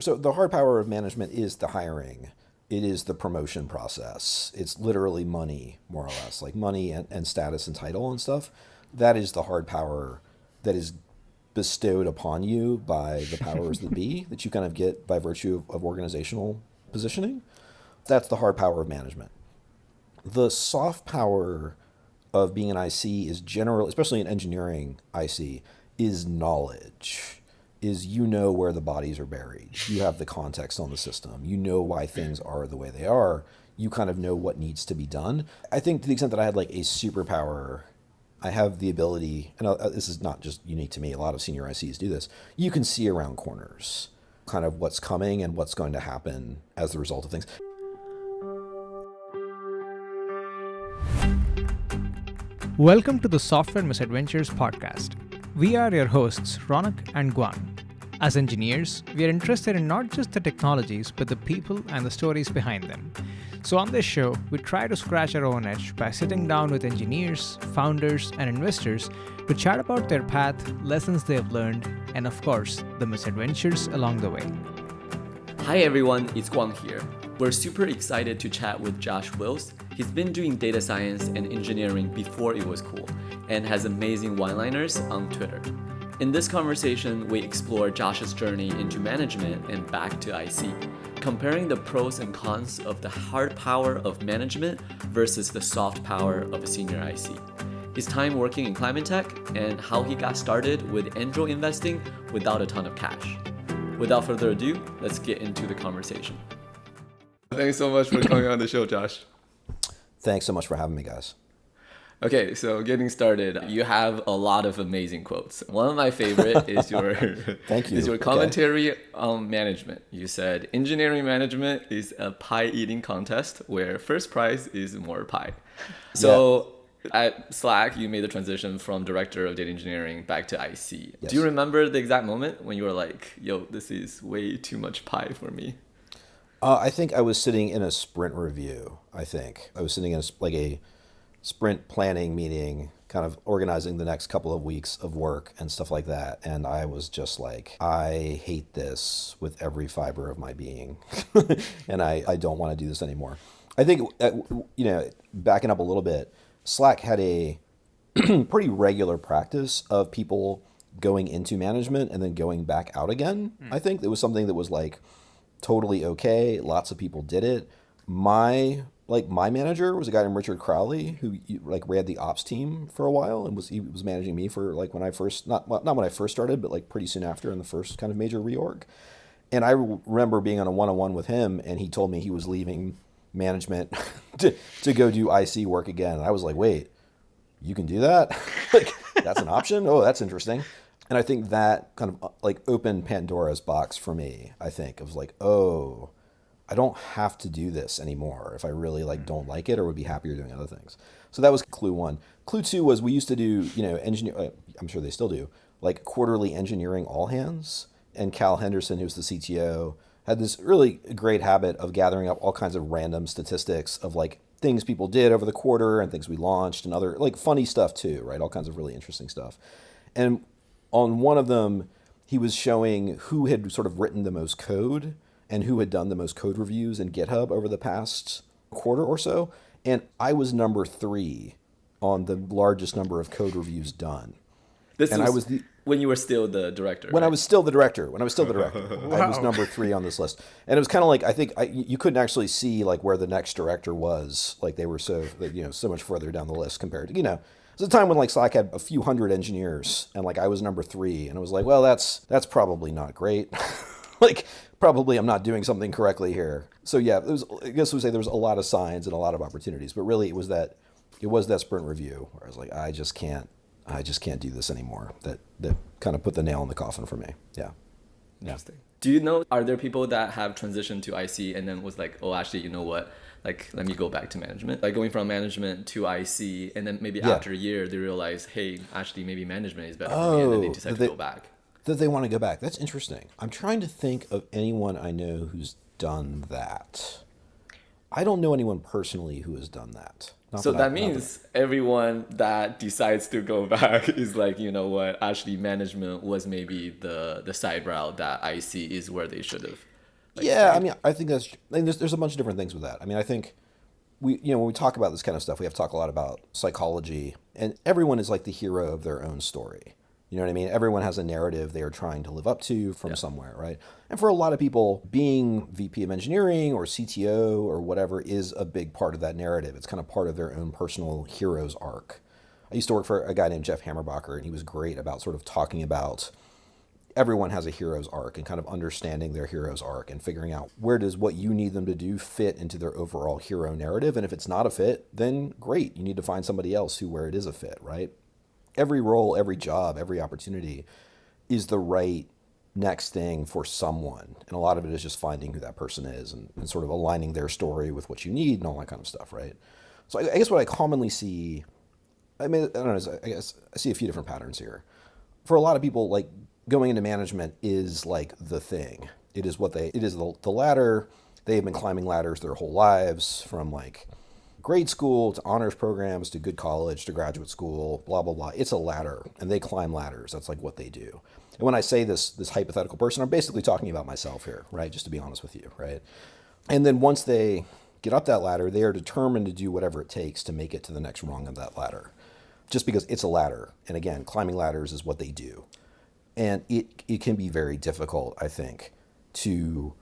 So the hard power of management is the hiring. It is the promotion process. It's literally money, more or less, like money and status and title and stuff. That is the hard power that is bestowed upon you by the powers that be, that you kind of get by virtue of organizational positioning. That's the hard power of management. The soft power of being an IC is general, especially in engineering IC, is knowledge. Is you know where the bodies are buried. You have the context on the system. You know why things are the way they are. You kind of know what needs to be done. I think to the extent that I had like a superpower, I have the ability, and this is not just unique to me, a lot of senior ICs do this, you can see around corners, kind of what's coming and what's going to happen as the result of things. Welcome to the Software Misadventures podcast. We are your hosts, Ronak and Guan. As engineers, we are interested in not just the technologies, but the people and the stories behind them. So on this show, we try to scratch our own itch by sitting down with engineers, founders, and investors to chat about their path, lessons they have learned, and of course, the misadventures along the way. Hi everyone, it's Guang here. We're super excited to chat with Josh Wills. He's been doing data science and engineering before it was cool and has amazing one-liners on Twitter. In this conversation, we explore Josh's journey into management and back to IC, comparing the pros and cons of the hard power of management versus the soft power of a senior IC, his time working in climate tech, and how he got started with angel investing without a ton of cash. Without further ado, let's get into the conversation. Thanks so much for coming on the show, Josh. Thanks so much for having me, guys. Okay, so getting started, you have a lot of amazing quotes. One of my favorite is your Thank you. Is your commentary on management. You said engineering management is a pie eating contest where first prize is more pie. So at Slack, you made the transition from director of data engineering back to IC. Yes. Do you remember the exact moment when you were like, yo, this is way too much pie for me? I think I was sitting in a sprint review. I was sitting in a sprint planning meeting, kind of organizing the next couple of weeks of work and stuff like that. And I was just like, I hate this with every fiber of my being. And I don't want to do this anymore. I think, backing up a little bit, Slack had a pretty regular practice of people going into management and then going back out again. I think it was something that was like totally okay. Lots of people did it. My manager was a guy named Richard Crowley who like ran the ops team for a while and he was managing me for like when I first not when I first started, but like pretty soon after in the first kind of major reorg. And I remember being on a one-on-one with him and he told me he was leaving management to go do IC work again. And I was like, wait, you can do that? Like that's an option? Oh, that's interesting. And I think that kind of like opened Pandora's box for me. I think it was like, oh, I don't have to do this anymore if I really like don't like it or would be happier doing other things. So that was clue one. Clue two was we used to do, I'm sure they still do, like quarterly engineering all hands. And Cal Henderson, who's the CTO, had this really great habit of gathering up all kinds of random statistics of like things people did over the quarter and things we launched and other like funny stuff too, right? All kinds of really interesting stuff. And on one of them, he was showing who had sort of written the most code and who had done the most code reviews in GitHub over the past quarter or so. And I was number 3 on the largest number of code reviews done. I was when you were still the director. When right? I was still the director. I was number 3 on this list. And it was kind of like, I think you couldn't actually see like where the next director was. Like they were so much further down the list compared to, it was a time when like Slack had a few hundred engineers and like I was number 3 and I was like, well, that's probably not great. Like probably I'm not doing something correctly here. So yeah, I guess we'd say there was a lot of signs and a lot of opportunities, but really it was that sprint review where I was like, I just can't do this anymore. That kind of put the nail in the coffin for me. Yeah. Interesting. Do you know, are there people that have transitioned to IC and then was like, oh, actually, you know what? Like, let me go back to management. Like going from management to IC and then maybe after a year, they realize, hey, actually maybe management is better for me. And then they decide to go back. That they want to go back. That's interesting. I'm trying to think of anyone I know who's done that. I don't know anyone personally who has done that. So that means everyone that decides to go back is like, you know what, actually management was maybe the side route that IC is where they should have. like Yeah, I framed? mean, I think there's a bunch of different things with that. I mean, I think when we talk about this kind of stuff, we have to talk a lot about psychology, and everyone is like the hero of their own story. You know what I mean? Everyone has a narrative they are trying to live up to from Yeah. somewhere, right? And for a lot of people, being VP of engineering or CTO or whatever is a big part of that narrative. It's kind of part of their own personal hero's arc. I used to work for a guy named Jeff Hammerbacher, and he was great about sort of talking about everyone has a hero's arc and kind of understanding their hero's arc and figuring out where does what you need them to do fit into their overall hero narrative. And if it's not a fit, then great. You need to find somebody else where it is a fit, right? Every role, every job, every opportunity is the right next thing for someone. And a lot of it is just finding who that person is and sort of aligning their story with what you need and all that kind of stuff, right? So I guess what I commonly see, I mean, I don't know, I guess I see a few different patterns here. For a lot of people, like going into management is like the thing. It is the ladder. They have been climbing ladders their whole lives, from like grade school to honors programs to good college to graduate school, blah, blah, blah. It's a ladder, and they climb ladders. That's like what they do. And when I say this hypothetical person, I'm basically talking about myself here, right? Just to be honest with you, right? And then once they get up that ladder, they are determined to do whatever it takes to make it to the next rung of that ladder, just because it's a ladder. And again, climbing ladders is what they do. And it can be very difficult, I think, to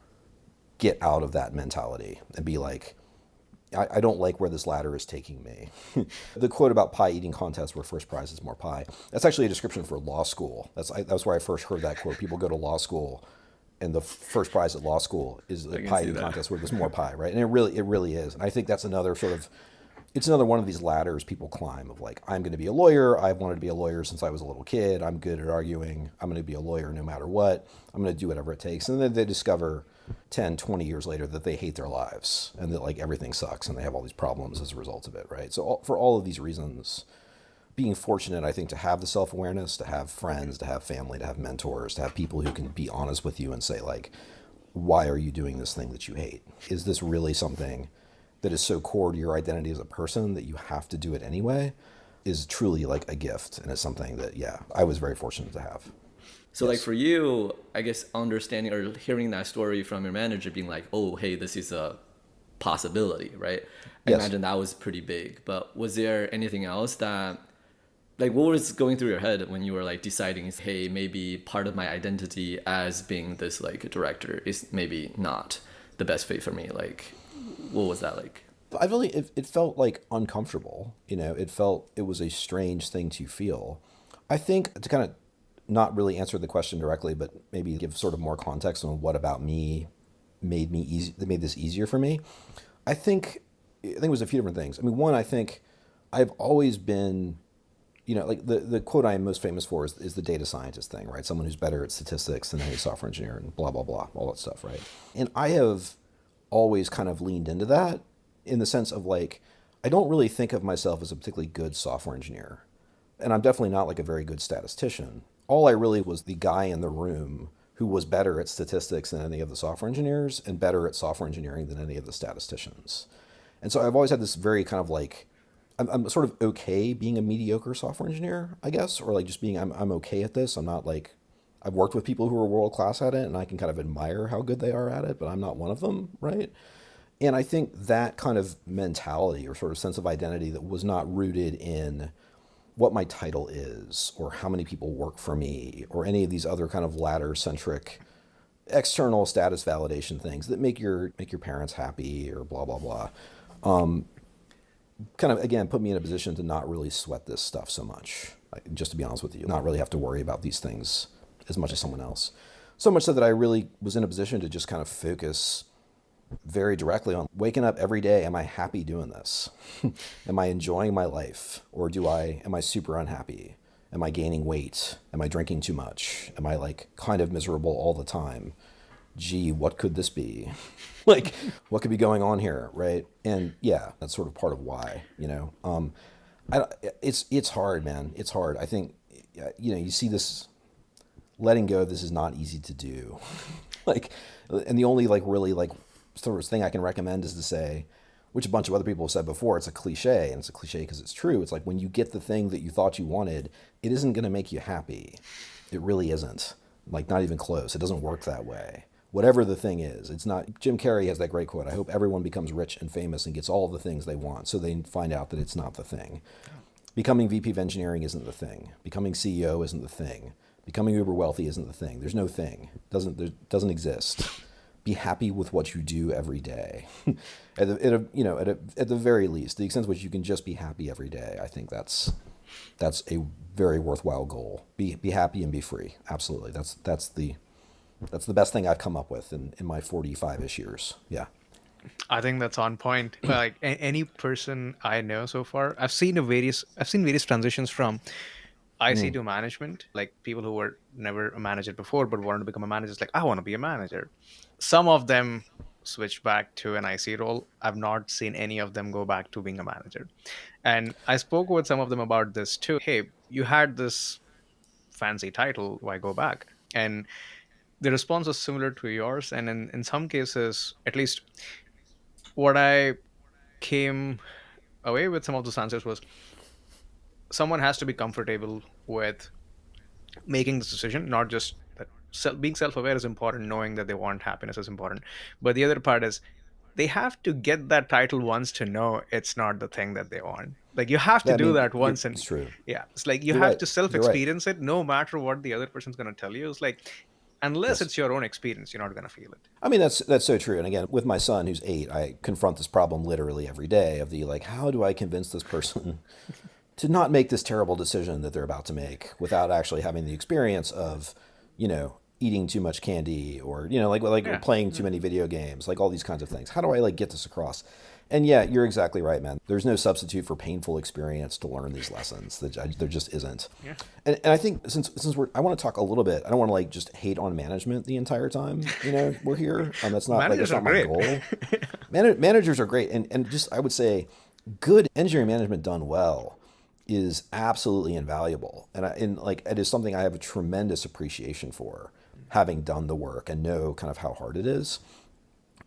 get out of that mentality and be like, I don't like where this ladder is taking me. The quote about pie eating contest where first prize is more pie, that's actually a description for law school. That's where I first heard that quote. People go to law school and the first prize at law school is the pie eating contest where there's more pie, right? And it really is. And I think that's another it's another one of these ladders people climb of like, I'm going to be a lawyer. I've wanted to be a lawyer since I was a little kid. I'm good at arguing. I'm going to be a lawyer no matter what. I'm going to do whatever it takes. And then they discover 10, 20 years later that they hate their lives and that like everything sucks and they have all these problems as a result of it, right? So for all of these reasons, being fortunate, I think, to have the self-awareness, to have friends, to have family, to have mentors, to have people who can be honest with you and say like, why are you doing this thing that you hate? Is this really something that is so core to your identity as a person that you have to do it anyway, is truly like a gift. And it's something that, yeah, I was very fortunate to have. So like for you, I guess understanding or hearing that story from your manager being like, oh, hey, this is a possibility, right? I imagine that was pretty big. But was there anything else that, like, what was going through your head when you were like deciding, hey, maybe part of my identity as being this like director is maybe not the best fit for me? Like, what was that like? It felt like uncomfortable. It was a strange thing to feel. I think to kind of not really answer the question directly, but maybe give sort of more context on what about me made this easier for me. I think it was a few different things. I mean, one, I think I've always been, like the quote I am most famous for is the data scientist thing, right? Someone who's better at statistics than any software engineer and blah, blah, blah, all that stuff, right? And I have always kind of leaned into that in the sense of like, I don't really think of myself as a particularly good software engineer. And I'm definitely not like a very good statistician. All I really was the guy in the room who was better at statistics than any of the software engineers and better at software engineering than any of the statisticians. And so I've always had this very kind of like, I'm sort of okay being a mediocre software engineer, I guess, or like just being, I'm okay at this. I'm not like, I've worked with people who are world class at it and I can kind of admire how good they are at it, but I'm not one of them, right? And I think that kind of mentality or sort of sense of identity that was not rooted in what my title is or how many people work for me or any of these other kind of ladder centric external status validation things that make your parents happy or blah, blah, blah. Kind of, again, put me in a position to not really sweat this stuff so much. Just to be honest with you, not really have to worry about these things as much as someone else. So much so that I really was in a position to just kind of focus very directly on waking up every day. Am I happy doing this? Am I enjoying my life? Or am I super unhappy? Am I gaining weight? Am I drinking too much? Am I like kind of miserable all the time? Gee, what could this be? Like, what could be going on here, right? And yeah, that's sort of part of why, it's hard, man. It's hard. I think, you see this, letting go of this is not easy to do. Like, and the only like really like sort of thing I can recommend is to say, which a bunch of other people have said before, it's a cliche, and it's a cliche because it's true. It's like when you get the thing that you thought you wanted, it isn't going to make you happy. It really isn't. Like, not even close. It doesn't work that way. whatever the thing is. It's not, Jim Carrey has that great quote, I hope everyone becomes rich and famous and gets all the things they want, so they find out that it's not the thing. Becoming VP of engineering isn't the thing. Becoming CEO isn't the thing. Becoming uber wealthy isn't the thing. There's no thing. Doesn't exist. Be happy with what you do every day. At the very least, the extent to which you can just be happy every day, I think that's a very worthwhile goal. Be happy and be free. Absolutely. That's the best thing I've come up with in my 45-ish years. Yeah. I think that's on point. Like any person I know so far, I've seen various transitions from IC to management. Like people who were never a manager before but wanted to become a manager. It's like, I want to be a manager. Some of them switched back to an IC role. I've not seen any of them go back to being a manager. And I spoke with some of them about this too. Hey, you had this fancy title, why go back? And the response was similar to yours. And in some cases, at least what I came away with some of those answers was someone has to be comfortable with making this decision, not just that being self-aware is important, knowing that they want happiness is important. But the other part is they have to get that title once to know it's not the thing that they want. Like you have to I do mean, that once. And it's true. yeah, it's like you You're have right. to You're right. self-experience it no matter what the other person's going to tell you. It's like, unless Yes. it's your own experience, you're not going to feel it. I mean, that's so true. And again, with my son who's 8, I confront this problem literally every day of the like, how do I convince this person to not make this terrible decision that they're about to make without actually having the experience of, eating too much candy or, Yeah. playing too many video games, like all these kinds of things. How do I like get this across? And yeah, you're exactly right, man. There's no substitute for painful experience to learn these lessons. There just isn't. Yeah. And I think since I want to talk a little bit. I don't want to like just hate on management the entire time. We're here. That's not Managers that's not are my great. goal. Managers are great, and just I would say, good engineering management done well is absolutely invaluable, and it is something I have a tremendous appreciation for, having done the work and know kind of how hard it is.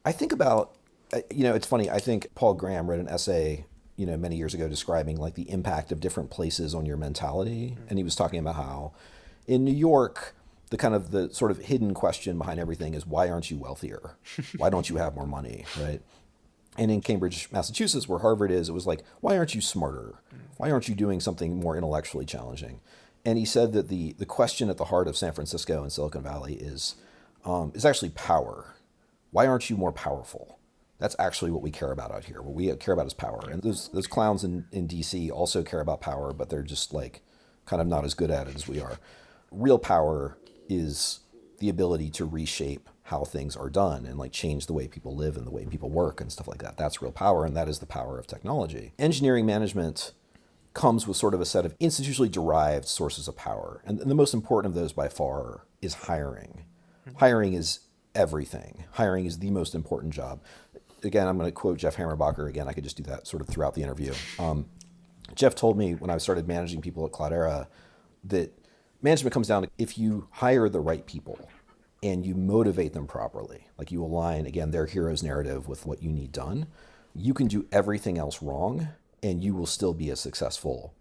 I think about, it's funny. I think Paul Graham wrote an essay, many years ago describing like the impact of different places on your mentality. And he was talking about how in New York, the sort of hidden question behind everything is, why aren't you wealthier? Why don't you have more money? Right. And in Cambridge, Massachusetts, where Harvard is, it was like, why aren't you smarter? Why aren't you doing something more intellectually challenging? And he said that the question at the heart of San Francisco and Silicon Valley is actually power. Why aren't you more powerful? That's actually what we care about out here. What we care about is power. And those clowns in DC also care about power, but they're just like kind of not as good at it as we are. Real power is the ability to reshape how things are done and like change the way people live and the way people work and stuff like that. That's real power, and that is the power of technology. Engineering management comes with sort of a set of institutionally derived sources of power. And the most important of those by far is hiring. Hiring is everything. Hiring is the most important job. Again, I'm going to quote Jeff Hammerbacher again. I could just do that sort of throughout the interview. Jeff told me when I started managing people at Cloudera that management comes down to if you hire the right people and you motivate them properly, like you align, again, their hero's narrative with what you need done, you can do everything else wrong and you will still be a successful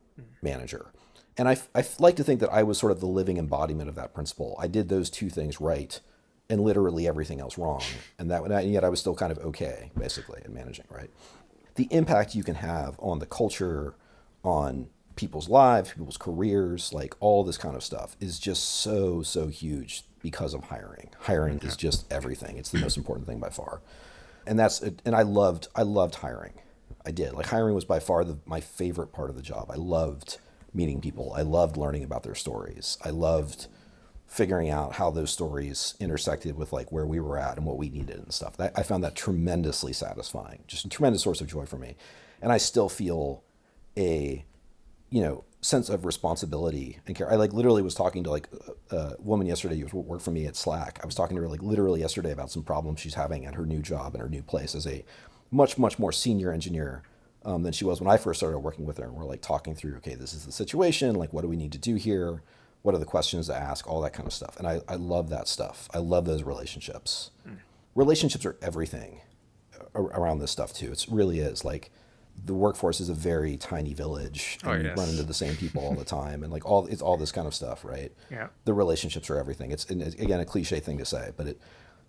manager. And I like to think that I was sort of the living embodiment of that principle. I did those two things right and literally everything else wrong. And yet I was still kind of okay, basically, in managing, right? The impact you can have on the culture, on people's lives, people's careers, like all this kind of stuff is just so, so huge because of hiring. Hiring is just everything. It's the most important thing by far. And I loved hiring. I did. Like hiring was by far my favorite part of the job. I loved meeting people. I loved learning about their stories. I loved figuring out how those stories intersected with like where we were at and what we needed and stuff. I found that tremendously satisfying, just a tremendous source of joy for me. And I still feel a, sense of responsibility and care. I like literally was talking to like a woman yesterday who worked for me at Slack. I was talking to her like literally yesterday about some problems she's having at her new job and her new place as a much, much more senior engineer than she was when I first started working with her. And we're like talking through, okay, this is the situation. Like, what do we need to do here? What are the questions to ask? All that kind of stuff. And I love that stuff. I love those relationships. Relationships are everything around this stuff too. It really is. Like the workforce is a very tiny village and you run into the same people all the time and like it's all this kind of stuff, right? Yeah. The relationships are everything. It's again a cliche thing to say, but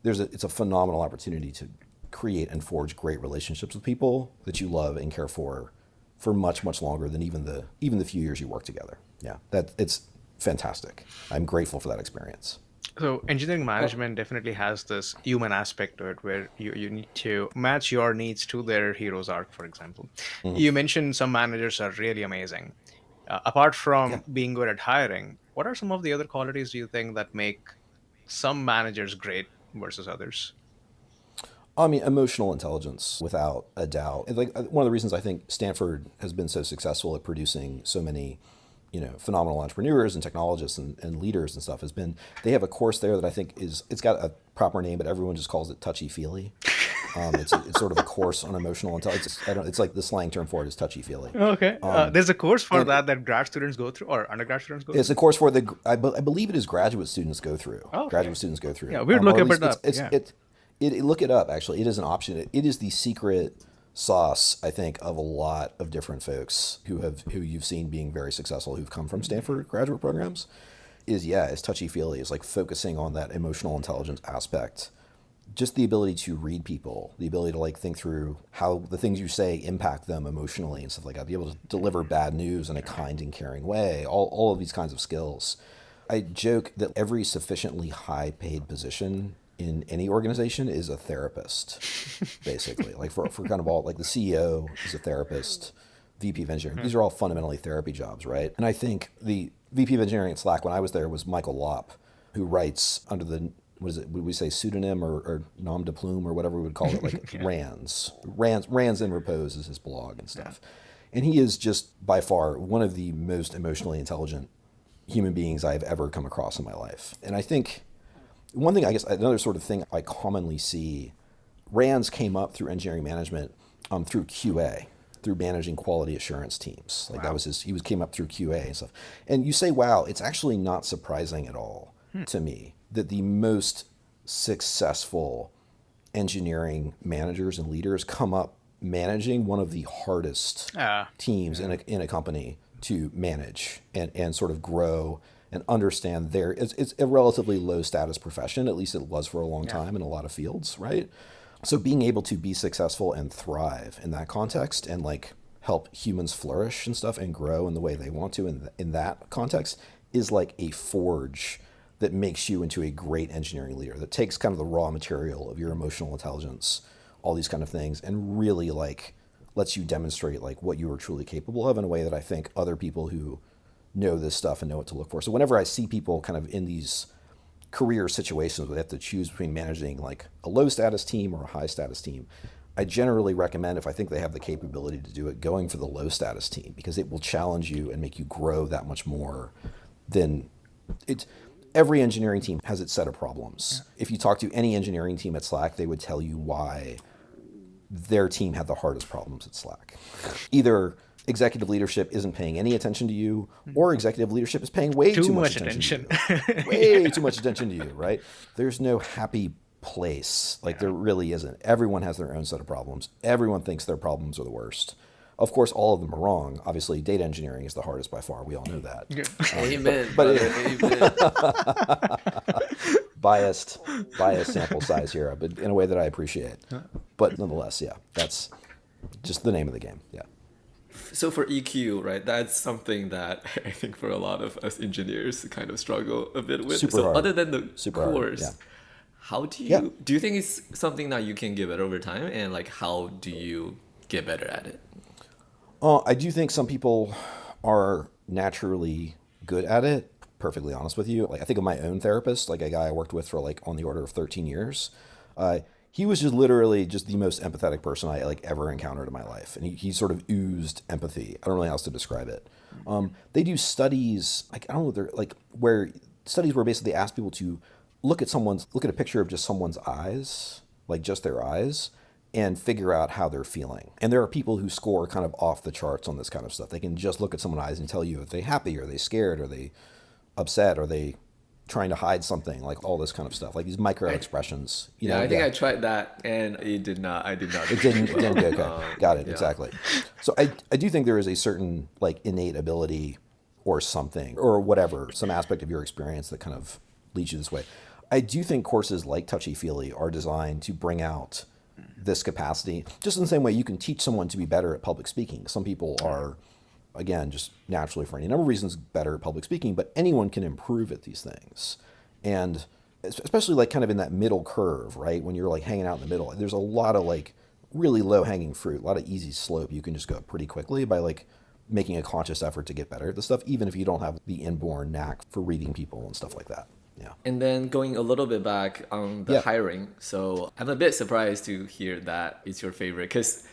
it's a phenomenal opportunity to create and forge great relationships with people that you love and care for much, much longer than even the few years you work together. Yeah, it's fantastic. I'm grateful for that experience. So engineering management definitely has this human aspect to it where you need to match your needs to their hero's arc, for example. You mentioned some managers are really amazing. Apart Yeah. from being good at hiring, what are some of the other qualities do you think that make some managers great versus others? I mean, emotional intelligence, without a doubt. And like one of the reasons I think Stanford has been so successful at producing so many, phenomenal entrepreneurs and technologists and leaders and stuff has been they have a course there that I think it's got a proper name, but everyone just calls it touchy feely. It's sort of a course on emotional intelligence. It's like the slang term for it is touchy feely. Okay. There's a course for that grad students go through or undergrad students go It's through? a course for I believe it is graduate students go through. Oh, okay. Graduate students go through. Yeah, we'd Or look at up least it up. look it up, actually. It is an option. It is the secret sauce, I think, of a lot of different folks who you've seen being very successful, who've come from Stanford graduate programs. It's touchy-feely. It's like focusing on that emotional intelligence aspect. Just the ability to read people, the ability to like think through how the things you say impact them emotionally and stuff like that. Be able to deliver bad news in a kind and caring way. All of these kinds of skills. I joke that every sufficiently high-paid position in any organization is a therapist, basically. Like for kind of all, like the CEO is a therapist, VP of engineering. These are all fundamentally therapy jobs, right? And I think the VP of engineering at Slack when I was there was Michael Lopp, who writes under the, would we say pseudonym or nom de plume or whatever we would call it, like Rands in Repose is his blog and stuff. And he is just by far one of the most emotionally intelligent human beings I've ever come across in my life. And I think one thing, I guess, another sort of thing I commonly see, Rands came up through engineering management through QA, through managing quality assurance teams. Like that was came up through QA and stuff. And you say, wow, it's actually not surprising at all to me that the most successful engineering managers and leaders come up managing one of the hardest teams in a company to manage and sort of grow and understand it's a relatively low status profession, at least it was for a long time in a lot of fields, right? So being able to be successful and thrive in that context and like help humans flourish and stuff and grow in the way they want to in that context is like a forge that makes you into a great engineering leader, that takes kind of the raw material of your emotional intelligence, all these kind of things, and really like lets you demonstrate like what you are truly capable of in a way that I think other people who know this stuff and know what to look for. So whenever I see people kind of in these career situations where they have to choose between managing like a low status team or a high status team, I generally recommend, if I think they have the capability to do it, going for the low status team, because it will challenge you and make you grow that much more than it's. Every engineering team has its set of problems. If you talk to any engineering team at Slack, they would tell you why their team had the hardest problems at Slack. Either executive leadership isn't paying any attention to you, or executive leadership is paying way too much attention to you. Way too much attention to you, right? There's no happy place. Like there really isn't. Everyone has their own set of problems. Everyone thinks their problems are the worst. Of course, all of them are wrong. Obviously, data engineering is the hardest by far. We all know that. Amen. Amen. Biased sample size here, but in a way that I appreciate. But nonetheless, yeah, that's just the name of the game. Yeah. So for EQ, right, that's something that I think for a lot of us engineers kind of struggle a bit with. Super hard. Other than the hard, course, yeah. how do you think it's something that you can get better over time, and like how do you get better at it? I do think some people are naturally good at it. Perfectly honest with you, like I think of my own therapist, like a guy I worked with for like on the order of 13 years. He was just literally just the most empathetic person I like ever encountered in my life, and he sort of oozed empathy. I don't really know how else to describe it. They do studies, like I don't know, they're like where studies where basically they ask people to look at a picture of just someone's eyes, like just their eyes, and figure out how they're feeling. And there are people who score kind of off the charts on this kind of stuff. They can just look at someone's eyes and tell you if they're happy, or they scared, or they upset, or they trying to hide something, like all this kind of stuff, like these micro expressions. I think I tried that and it did not. I did not. It didn't go okay. Got it. Yeah. Exactly. So I do think there is a certain like innate ability or something or whatever, some aspect of your experience that kind of leads you this way. I do think courses like Touchy-Feely are designed to bring out this capacity, just in the same way you can teach someone to be better at public speaking. Some people are, again, just naturally for any number of reasons better at public speaking, but anyone can improve at these things. And especially like kind of in that middle curve, right? When you're like hanging out in the middle, there's a lot of like really low hanging fruit, a lot of easy slope. You can just go pretty quickly by like making a conscious effort to get better at the stuff, even if you don't have the inborn knack for reading people and stuff like that. Yeah. And then going a little bit back on the hiring. So I'm a bit surprised to hear that it's your favorite, because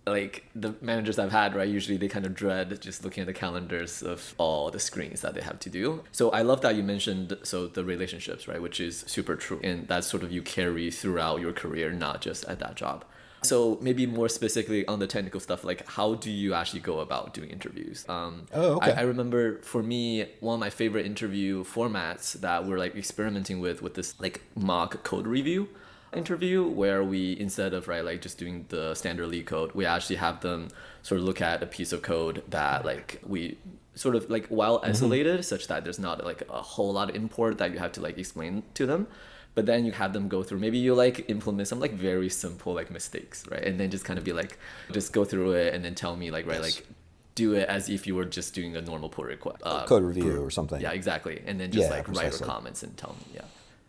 like the managers I've had, right, usually they kind of dread just looking at the calendars of all the screens that they have to do. So I love that you mentioned the relationships, right, which is super true. And that's sort of you carry throughout your career, not just at that job. So maybe more specifically on the technical stuff, like how do you actually go about doing interviews? Okay. I remember for me, one of my favorite interview formats that we're like experimenting with this like mock code review interview, where we, instead of like just doing the standard lead code, we actually have them sort of look at a piece of code that like we sort of like well isolated, such that there's not like a whole lot of import that you have to like explain to them. But then you have them go through, maybe you like implement some like very simple like mistakes, right? And then just kind of be like, just go through it and then tell me like, right, like do it as if you were just doing a normal pull request. Code review or something. Yeah, exactly. And then just like precisely. write your comments and tell me,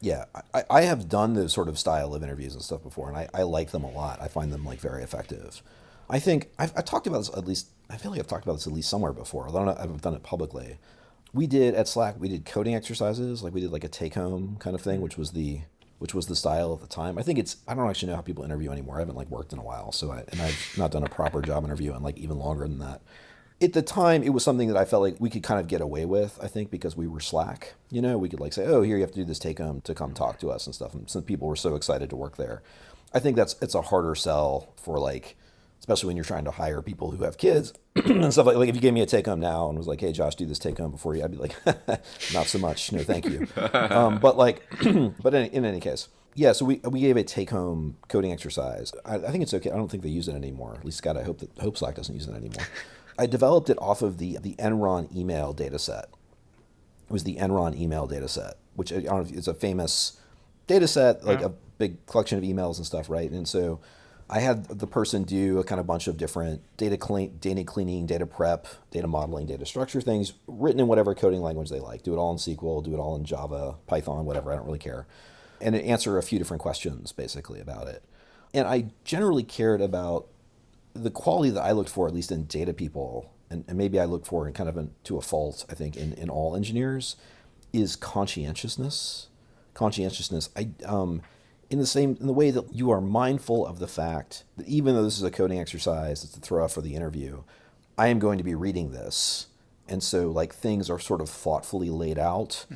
Yeah, I have done those sort of style of interviews and stuff before, and I like them a lot. I find them like very effective. I think I've talked about this at least, I feel like I've talked about this at least somewhere before, although I don't know, I haven't done it publicly. We did at Slack, we did coding exercises, like we did like a take home kind of thing, which was the style at the time. I don't actually know how people interview anymore. I haven't like worked in a while, and I've not done a proper job interview in like even longer than that. At the time, it was something that I felt like we could kind of get away with, I think, because we were Slack. You know, we could like say, oh, here you have to do this take home to come talk to us and stuff. And some people were so excited to work there. I think it's a harder sell for like, especially when you're trying to hire people who have kids and stuff like if you gave me a take home now and was like, hey, Josh, do this take home before you, I'd be like, not so much. No, thank you. But in any case, yeah, so we gave a take-home coding exercise. I think it's okay. I don't think they use it anymore. At least, God, I hope Slack doesn't use it anymore. I developed it off of the Enron email data set. It was the Enron email data set, which I don't know if it's a famous data set, like a big collection of emails and stuff, right? And so I had the person do a kind of bunch of different data cleaning, data prep, data modeling, data structure things, written in whatever coding language they like. Do it all in SQL, do it all in Java, Python, whatever, I don't really care. And answer a few different questions, basically, about it. And I generally cared about the quality that I looked for, at least in data people, and maybe I look for in kind of to a fault, I think, in all engineers, is conscientiousness. Conscientiousness. In the way that you are mindful of the fact that even though this is a coding exercise, it's a throw off for the interview, I am going to be reading this. And so like things are sort of thoughtfully laid out.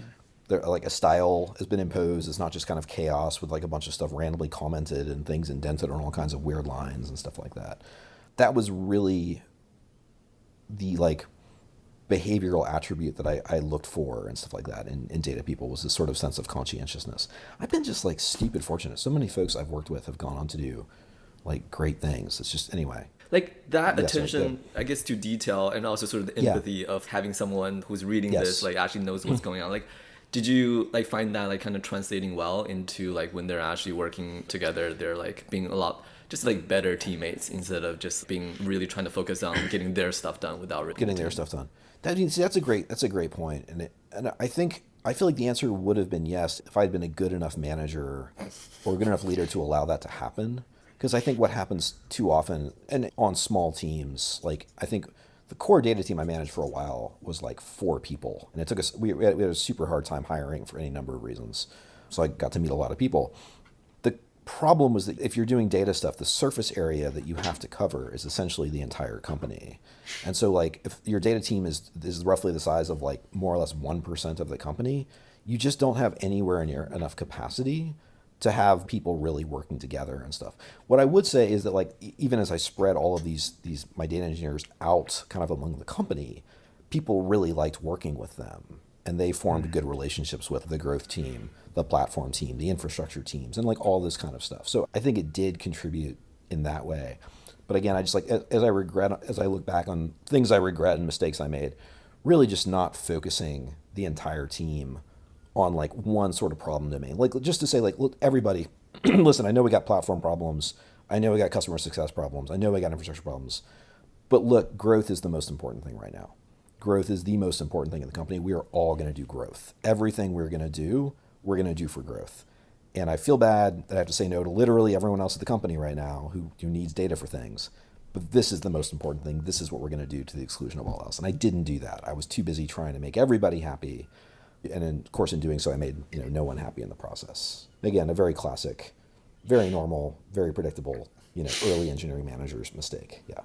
Like a style has been imposed. It's not just kind of chaos with like a bunch of stuff randomly commented and things indented on all kinds of weird lines and stuff like that. That was really the like behavioral attribute that I looked for and stuff like that in data people, was this sort of sense of conscientiousness. I've been just like stupid fortunate. So many folks I've worked with have gone on to do like great things. It's just, anyway. Like that attention, I guess, to detail, and also sort of the empathy of having someone who's reading this like actually knows what's going on. Like, did you like find that like kind of translating well into like when they're actually working together, they're like being a lot just like better teammates instead of just being really trying to focus on getting their stuff done without really getting their stuff done? That's a great point. And I feel like the answer would have been yes if I'd been a good enough manager or a good enough leader to allow that to happen. Because I think what happens too often, and on small teams, like I think the core data team I managed for a while was like 4 people. And it took us, we had a super hard time hiring for any number of reasons. So I got to meet a lot of people. The problem was that if you're doing data stuff, the surface area that you have to cover is essentially the entire company. And so like if your data team is roughly the size of like more or less 1% of the company, you just don't have anywhere near enough capacity to have people really working together and stuff. What I would say is that like even as I spread all of these my data engineers out kind of among the company, people really liked working with them, and they formed good relationships with the growth team, the platform team, the infrastructure teams, and like all this kind of stuff. So I think it did contribute in that way. But again, I just like as I look back on things I regret and mistakes I made, really just not focusing the entire team on like one sort of problem domain. Like just to say like, look, everybody, listen, I know we got platform problems. I know we got customer success problems. I know we got infrastructure problems. But look, growth is the most important thing right now. Growth is the most important thing in the company. We are all going to do growth. Everything we're going to do for growth. And I feel bad that I have to say no to literally everyone else at the company right now who needs data for things. But this is the most important thing. This is what we're going to do to the exclusion of all else. And I didn't do that. I was too busy trying to make everybody happy. And of course, in doing so, I made no one happy in the process. Again, a very classic, very normal, very predictable, early engineering manager's mistake. Yeah.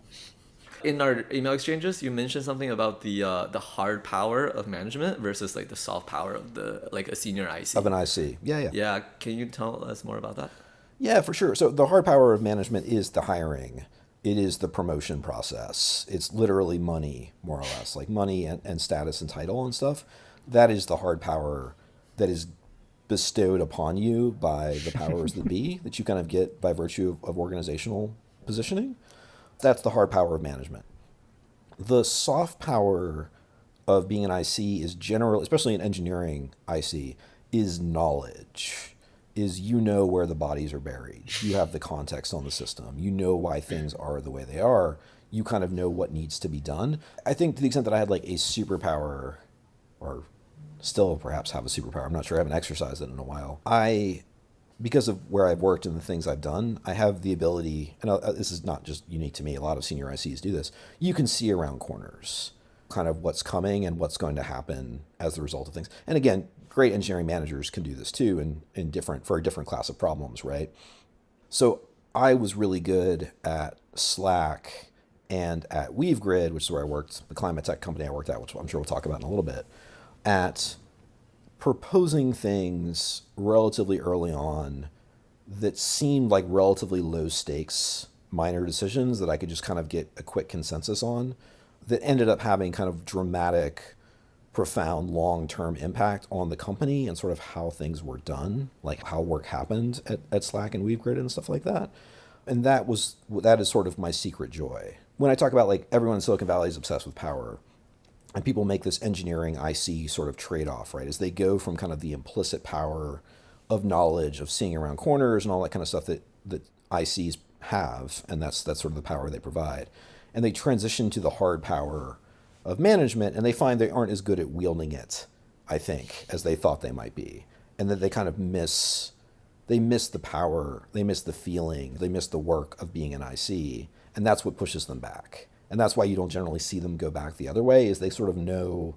In our email exchanges, you mentioned something about the hard power of management versus like the soft power of a senior IC. Of an IC. Yeah. Yeah. Can you tell us more about that? Yeah, for sure. So the hard power of management is the hiring. It is the promotion process. It's literally money, more or less, like money and status and title and stuff. That is the hard power that is bestowed upon you by the powers that be, that you kind of get by virtue of organizational positioning. That's the hard power of management. The soft power of being an IC is generally, especially in engineering IC, is knowledge. Is where the bodies are buried. You have the context on the system. You know why things are the way they are. You kind of know what needs to be done. I think to the extent that I had like a superpower, or still perhaps have a superpower, I'm not sure, I haven't exercised it in a while. Because of where I've worked and the things I've done, I have the ability, and this is not just unique to me, a lot of senior ICs do this, you can see around corners, kind of what's coming and what's going to happen as the result of things. And again, great engineering managers can do this too for a different class of problems, right? So I was really good at Slack and at WeaveGrid, which is where I worked, the climate tech company I worked at, which I'm sure we'll talk about in a little bit, at proposing things relatively early on that seemed like relatively low stakes, minor decisions that I could just kind of get a quick consensus on, that ended up having kind of dramatic, profound, long-term impact on the company and sort of how things were done, like how work happened at Slack and WeaveGrid and stuff like that. And that is sort of my secret joy. When I talk about like everyone in Silicon Valley is obsessed with power, and people make this engineering IC sort of trade-off, right? As they go from kind of the implicit power of knowledge, of seeing around corners and all that kind of stuff that ICs have, and that's sort of the power they provide. And they transition to the hard power of management, and they find they aren't as good at wielding it, I think, as they thought they might be. And that they kind of miss the power, they miss the feeling, they miss the work of being an IC, and that's what pushes them back. And that's why you don't generally see them go back the other way, is they sort of know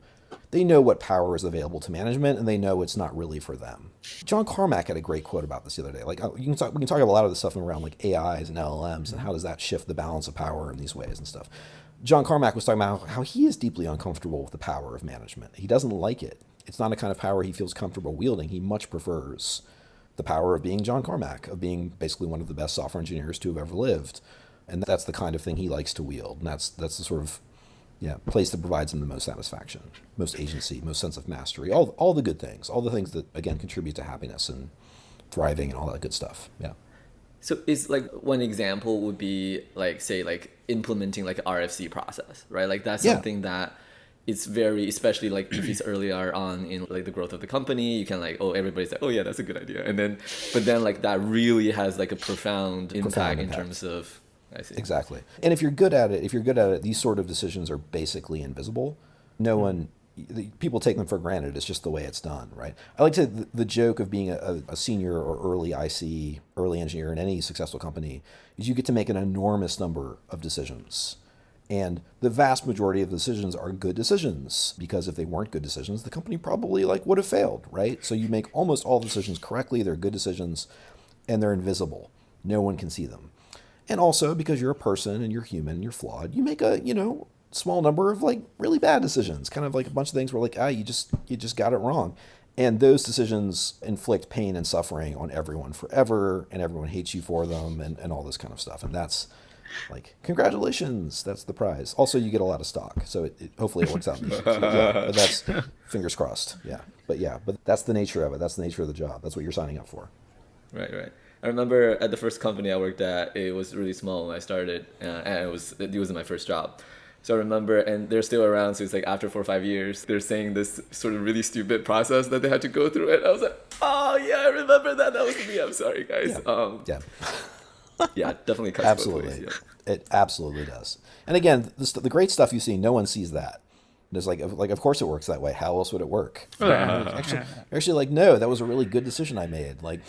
what power is available to management, and they know it's not really for them. John Carmack had a great quote about this the other day. Like we can talk about a lot of the stuff around like AIs and LLMs and how does that shift the balance of power in these ways and stuff. John Carmack was talking about how he is deeply uncomfortable with the power of management. He doesn't like it. It's not a kind of power he feels comfortable wielding. He much prefers the power of being John Carmack, of being basically one of the best software engineers to have ever lived. And that's the kind of thing he likes to wield. And that's the sort of place that provides him the most satisfaction, most agency, most sense of mastery, all the good things, all the things that, again, contribute to happiness and thriving and all that good stuff. Yeah. So it's like one example would be like, say, like implementing like an RFC process, right? Like that's something that it's very, especially like if it's earlier on in like the growth of the company, you can like, everybody's like, yeah, that's a good idea. But then like that really has like a profound impact in terms of, I see. Exactly. And if you're good at it, these sort of decisions are basically invisible. People take them for granted. It's just the way it's done, right? I like the joke of being a senior or early IC, early engineer in any successful company is you get to make an enormous number of decisions. And the vast majority of the decisions are good decisions, because if they weren't good decisions, the company probably would have failed, right? So you make almost all decisions correctly. They're good decisions, and they're invisible. No one can see them. And also, because you're a person and you're human and you're flawed, you make a, small number of really bad decisions, kind of like a bunch of things where you just got it wrong. And those decisions inflict pain and suffering on everyone forever, and everyone hates you for them, and all this kind of stuff. And that's congratulations, that's the prize. Also, you get a lot of stock, so hopefully it works out. But that's fingers crossed. But that's the nature of it. That's the nature of the job. That's what you're signing up for. Right. I remember at the first company I worked at, it was really small when I started, and it was my first job. So I remember, and they're still around. So it's like after 4 or 5 years, they're saying this sort of really stupid process that they had to go through. And I was like, oh yeah, I remember that. That was me. I'm sorry, guys. Yeah. Yeah, definitely cuts both Absolutely. ways. It absolutely does. And again, the great stuff you see, no one sees that. It's like, of course it works that way. How else would it work? Actually, like, no, that was a really good decision I made. Like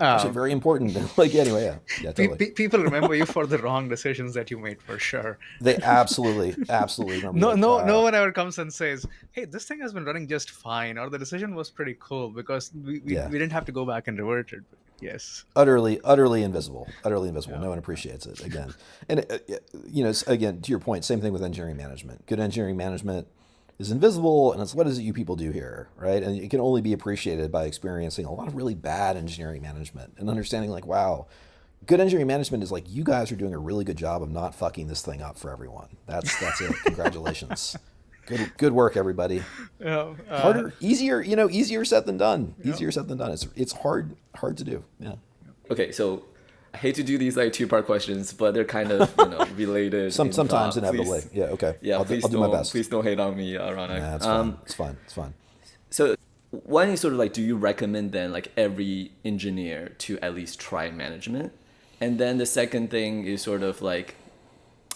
actually very important. Like, anyway, yeah, totally. People remember you for the wrong decisions that you made, for sure. They absolutely remember. No one ever comes and says, "Hey, this thing has been running just fine," or "The decision was pretty cool because we didn't have to go back and revert it." Yes. Utterly invisible. No one appreciates it again. And again, to your point, same thing with engineering management. Good engineering management is invisible, and it's what is it you people do here, right? And it can only be appreciated by experiencing a lot of really bad engineering management and understanding like, wow, good engineering management is like, you guys are doing a really good job of not fucking this thing up for everyone. That's it. Congratulations. Good work, everybody. Harder, easier said than done. Easier said than done. It's hard to do. Yeah. Okay, so I hate to do these like two-part questions, but they're kind of related. Sometimes inevitably. Yeah. Okay. Yeah. I'll do my best. Please don't hate on me, Ronak. Nah, it's fine. It's fine. So one is sort of like, do you recommend then like every engineer to at least try management? And then the second thing is sort of like,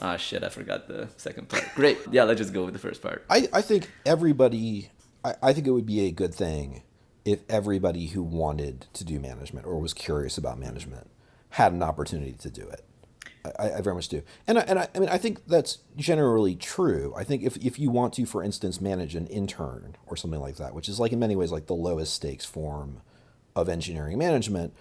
I forgot the second part. Great. Yeah, let's just go with the first part. I think everybody, I think it would be a good thing if everybody who wanted to do management or was curious about management had an opportunity to do it. I very much do. And I mean, I think that's generally true. I think if you want to, for instance, manage an intern or something like that, which is like in many ways like the lowest stakes form of engineering management,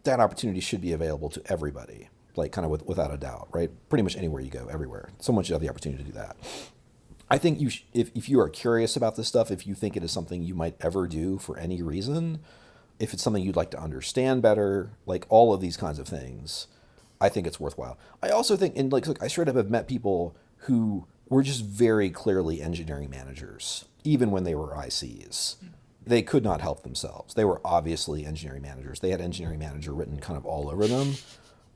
that opportunity should be available to everybody, like kind of without a doubt, right? Pretty much anywhere you go, everywhere. Someone should have the opportunity to do that. I think if you are curious about this stuff, if you think it is something you might ever do for any reason, if it's something you'd like to understand better, like all of these kinds of things, I think it's worthwhile. I also think, and look, I straight up have met people who were just very clearly engineering managers, even when they were ICs. They could not help themselves. They were obviously engineering managers. They had engineering manager written kind of all over them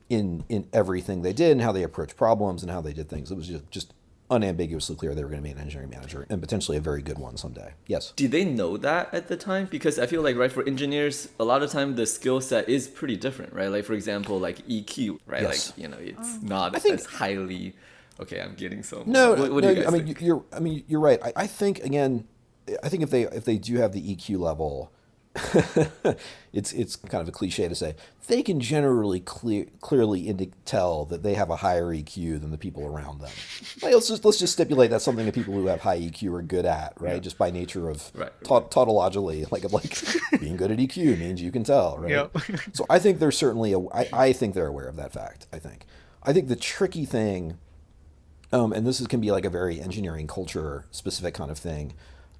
in everything they did and how they approached problems and how they did things. It was just unambiguously clear they were going to be an engineering manager and potentially a very good one someday. Yes. Did they know that at the time? Because I feel like, right, for engineers, a lot of time the skill set is pretty different, right? Like, for example, like EQ, right? Yes. Like, it's not as highly, okay, I'm getting so. No, what do you guys think? You're right. I think, again, if they do have the EQ level, it's kind of a cliche to say they can generally clearly tell that they have a higher EQ than the people around them. Like, let's just stipulate that's something that people who have high EQ are good at, right? Yeah. Just by nature of tautologically, like being good at EQ means you can tell, right? Yep. So I think there's certainly I think they're aware of that fact. I think the tricky thing, and this can be like a very engineering culture specific kind of thing.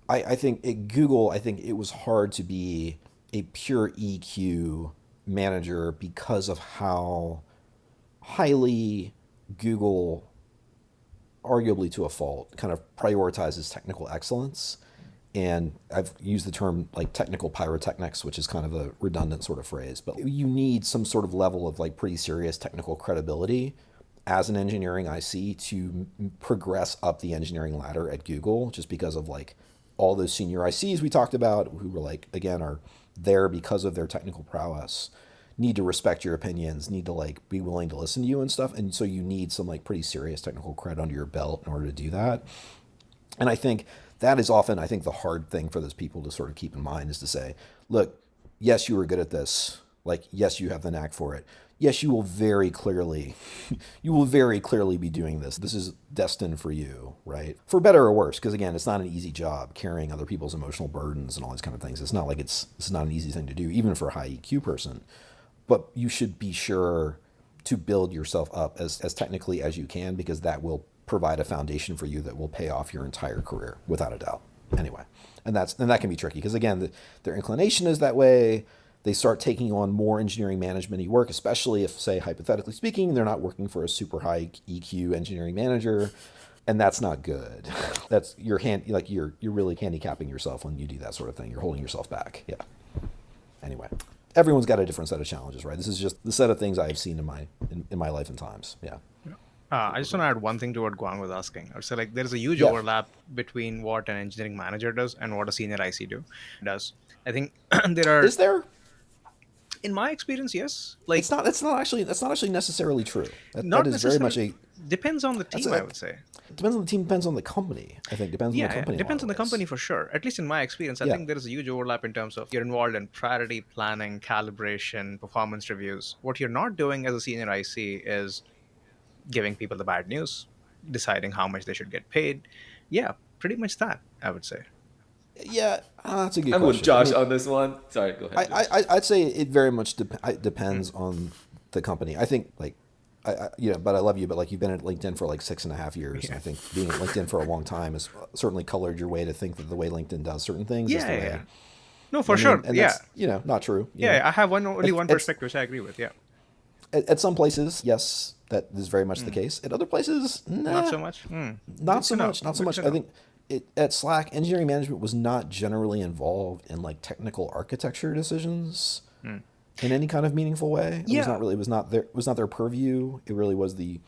I think at Google, it was hard to be a pure EQ manager because of how highly Google, arguably to a fault, kind of prioritizes technical excellence. And I've used the term like technical pyrotechnics, which is kind of a redundant sort of phrase, but you need some sort of level of like pretty serious technical credibility as an engineering IC to progress up the engineering ladder at Google, just because of like all those senior ICs we talked about who were like, again, are there because of their technical prowess, need to respect your opinions, need to like be willing to listen to you and stuff. And so you need some like pretty serious technical cred under your belt in order to do that. And I think that is often, the hard thing for those people to sort of keep in mind is to say, look, yes, you were good at this. Like, yes, you have the knack for it. Yes, you will very clearly be doing this. This is destined for you, right? For better or worse, because again, it's not an easy job carrying other people's emotional burdens and all these kind of things. It's not like it's not an easy thing to do, even for a high EQ person. But you should be sure to build yourself up as technically as you can, because that will provide a foundation for you that will pay off your entire career, without a doubt. Anyway, and that can be tricky, because again, their inclination is that way. They start taking on more engineering management-y work, especially if, say, hypothetically speaking, they're not working for a super high EQ engineering manager, and that's not good. That's you're really handicapping yourself when you do that sort of thing. You're holding yourself back. Yeah. Anyway, everyone's got a different set of challenges, right? This is just the set of things I've seen in my life and times. Yeah. I just want to add one thing to what Guang was asking. So, like, there's a huge Yeah. overlap between what an engineering manager does and what a senior IC does. I think there are, Is there? in my experience, yes. It's Like, not. That's not actually. That's not actually necessarily true. That not is very much necessarily. a. Depends on the That's team, a. I would say. It depends on the team. Depends on the company. I think depends on the Yeah, company. it in a lot depends on of the ways. company for sure. At least in my experience, I Yeah. think there is a huge overlap in terms of you're involved in priority planning, calibration, performance reviews. What you're not doing as a senior IC is giving people the bad news, deciding how much they should get paid. Yeah, pretty much that, I would say. Yeah. That's a good I'm with question. I Josh mean, on this one. Sorry, go ahead, Josh. I'd say it very much depends on the company. I think like, but I love you. But like you've been at LinkedIn for like 6.5 years. And I think being at LinkedIn for a long time has certainly colored your way to think that the way LinkedIn does certain things is Yeah, the yeah, way. yeah. No, for I mean, sure. and Yeah. that's not true. Yeah, I have only one It's- perspective, which I agree with. Yeah. at some places, yes, that is very much the case. At other places, nah, Not so much. not so to know. much. Not so Good much. to I know. think at Slack, engineering management was not generally involved in like technical architecture decisions in any kind of meaningful way. It was Yeah. not really. It was not their. It was not their purview. It really was the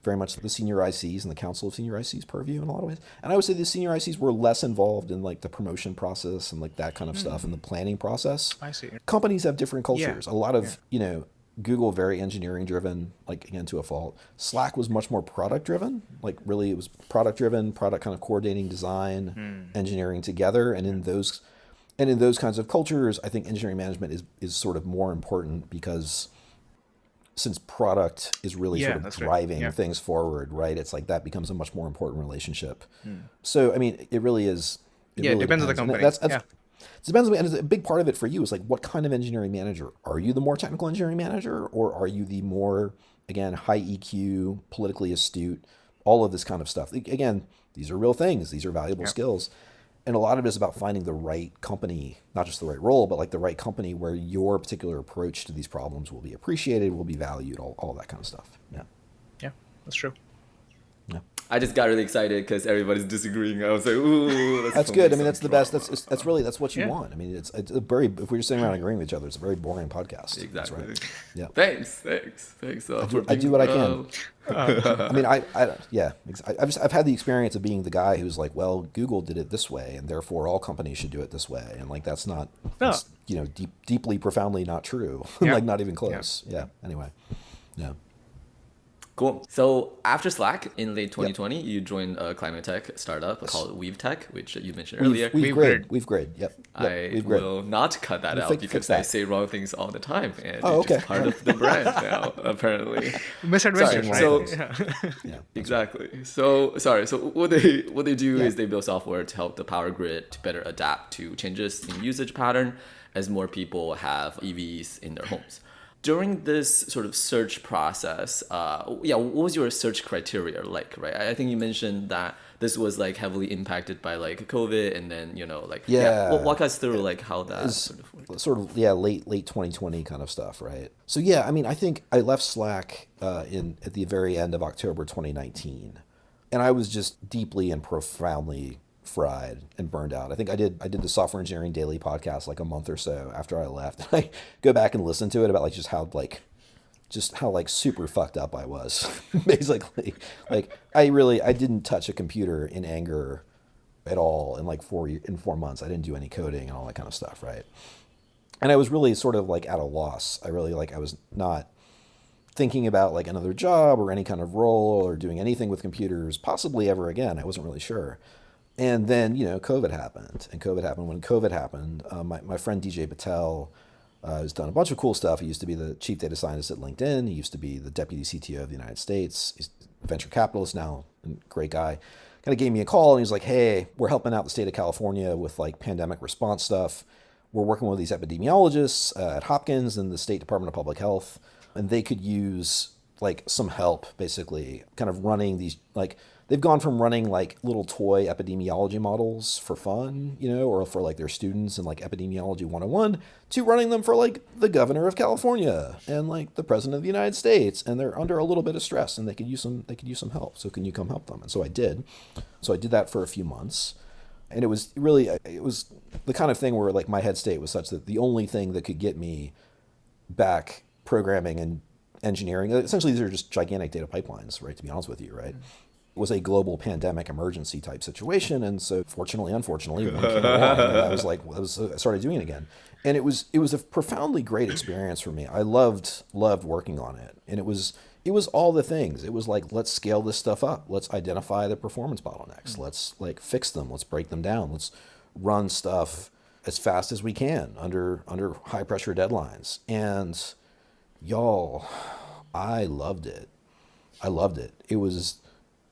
very much the senior ICs and the council of senior ICs purview in a lot of ways. And I would say the senior ICs were less involved in like the promotion process and like that kind of stuff and the planning process. I see. Companies have different cultures. Yeah. A lot of, Google very engineering driven, like again to a fault. Slack was much more product driven. Like really it was product driven, product kind of coordinating design, engineering together. And in those kinds of cultures, I think engineering management is sort of more important because since product is really Yeah, sort of that's right. driving Yeah. things forward, right? It's like that becomes a much more important relationship. So I mean, it really is. Yeah, it depends on the And company. That's Yeah. it depends on, and a big part of it for you is like, what kind of engineering manager are you? The more technical engineering manager, or are you the more again high EQ, politically astute, all of this kind of stuff? Again, these are real things. These are valuable skills. And a lot of it is about finding the right company, not just the right role, but like the right company where your particular approach to these problems will be appreciated, will be valued, all that kind of stuff. Yeah. Yeah, that's true. Yeah. I just got really excited because everybody's disagreeing. I was like, ooh, That's good. I mean, that's the best. That's really what you Yeah. want. I mean, it's a very, if we're just sitting around agreeing with each other, it's a very boring podcast. That's Exactly. right. Yeah. Thanks. I do what I can. I mean, I've had the experience of being the guy who's like, well, Google did it this way, and therefore all companies should do it this way, and like that's not, that's, deeply, profoundly not true. Yeah. Like not even close. Yeah. Anyway. Yeah. Cool. So after Slack in late 2020, you joined a climate tech startup called WeaveTech, which you mentioned earlier. WeaveGrid. Yep. I WeaveGrid. will not cut that out fix because that. I say wrong things all the time, and Oh, it's just okay. part of the brand now, apparently. Misadventures, Sorry, right? so- Yeah. Yeah. Exactly. So sorry. So what they do is they build software to help the power grid to better adapt to changes in usage pattern as more people have EVs in their homes. During this sort of search process, what was your search criteria like, right? I think you mentioned that this was like heavily impacted by like COVID, and then walk us through like how that sort of late 2020 kind of stuff, right? So I mean, I think I left Slack at the very end of October 2019, and I was just deeply and profoundly fried and burned out. I think I did the Software Engineering Daily podcast like a month or so after I left. I go back and listen to it about like just how super fucked up I was. Basically, like I didn't touch a computer in anger at all in 4 months. I didn't do any coding and all that kind of stuff, right? And I was really sort of like at a loss. I was not thinking about like another job or any kind of role or doing anything with computers possibly ever again. I wasn't really sure. And then, COVID happened. And when COVID happened, my friend DJ Patel has done a bunch of cool stuff. He used to be the chief data scientist at LinkedIn. He used to be the deputy CTO of the United States. He's a venture capitalist now, great guy. Kind of gave me a call and he was like, hey, we're helping out the state of California with like pandemic response stuff. We're working with these epidemiologists at Hopkins and the State Department of Public Health. And they could use like some help basically kind of running these like, they've gone from running like little toy epidemiology models for fun, or for like their students in like epidemiology 101 to running them for like the governor of California and like the president of the United States. And they're under a little bit of stress and they could use some help. So can you come help them? And so I did. So I did that for a few months. And it was the kind of thing where like my head state was such that the only thing that could get me back programming and engineering. Essentially, these are just gigantic data pipelines, right? To be honest with you, right? It was a global pandemic emergency type situation, and so fortunately, unfortunately, one came along, and I was like, I started doing it again, and it was a profoundly great experience for me. I loved working on it, and it was all the things. It was like, let's scale this stuff up. Let's identify the performance bottlenecks. Let's like fix them. Let's break them down. Let's run stuff as fast as we can under high pressure deadlines. And y'all, I loved it. It was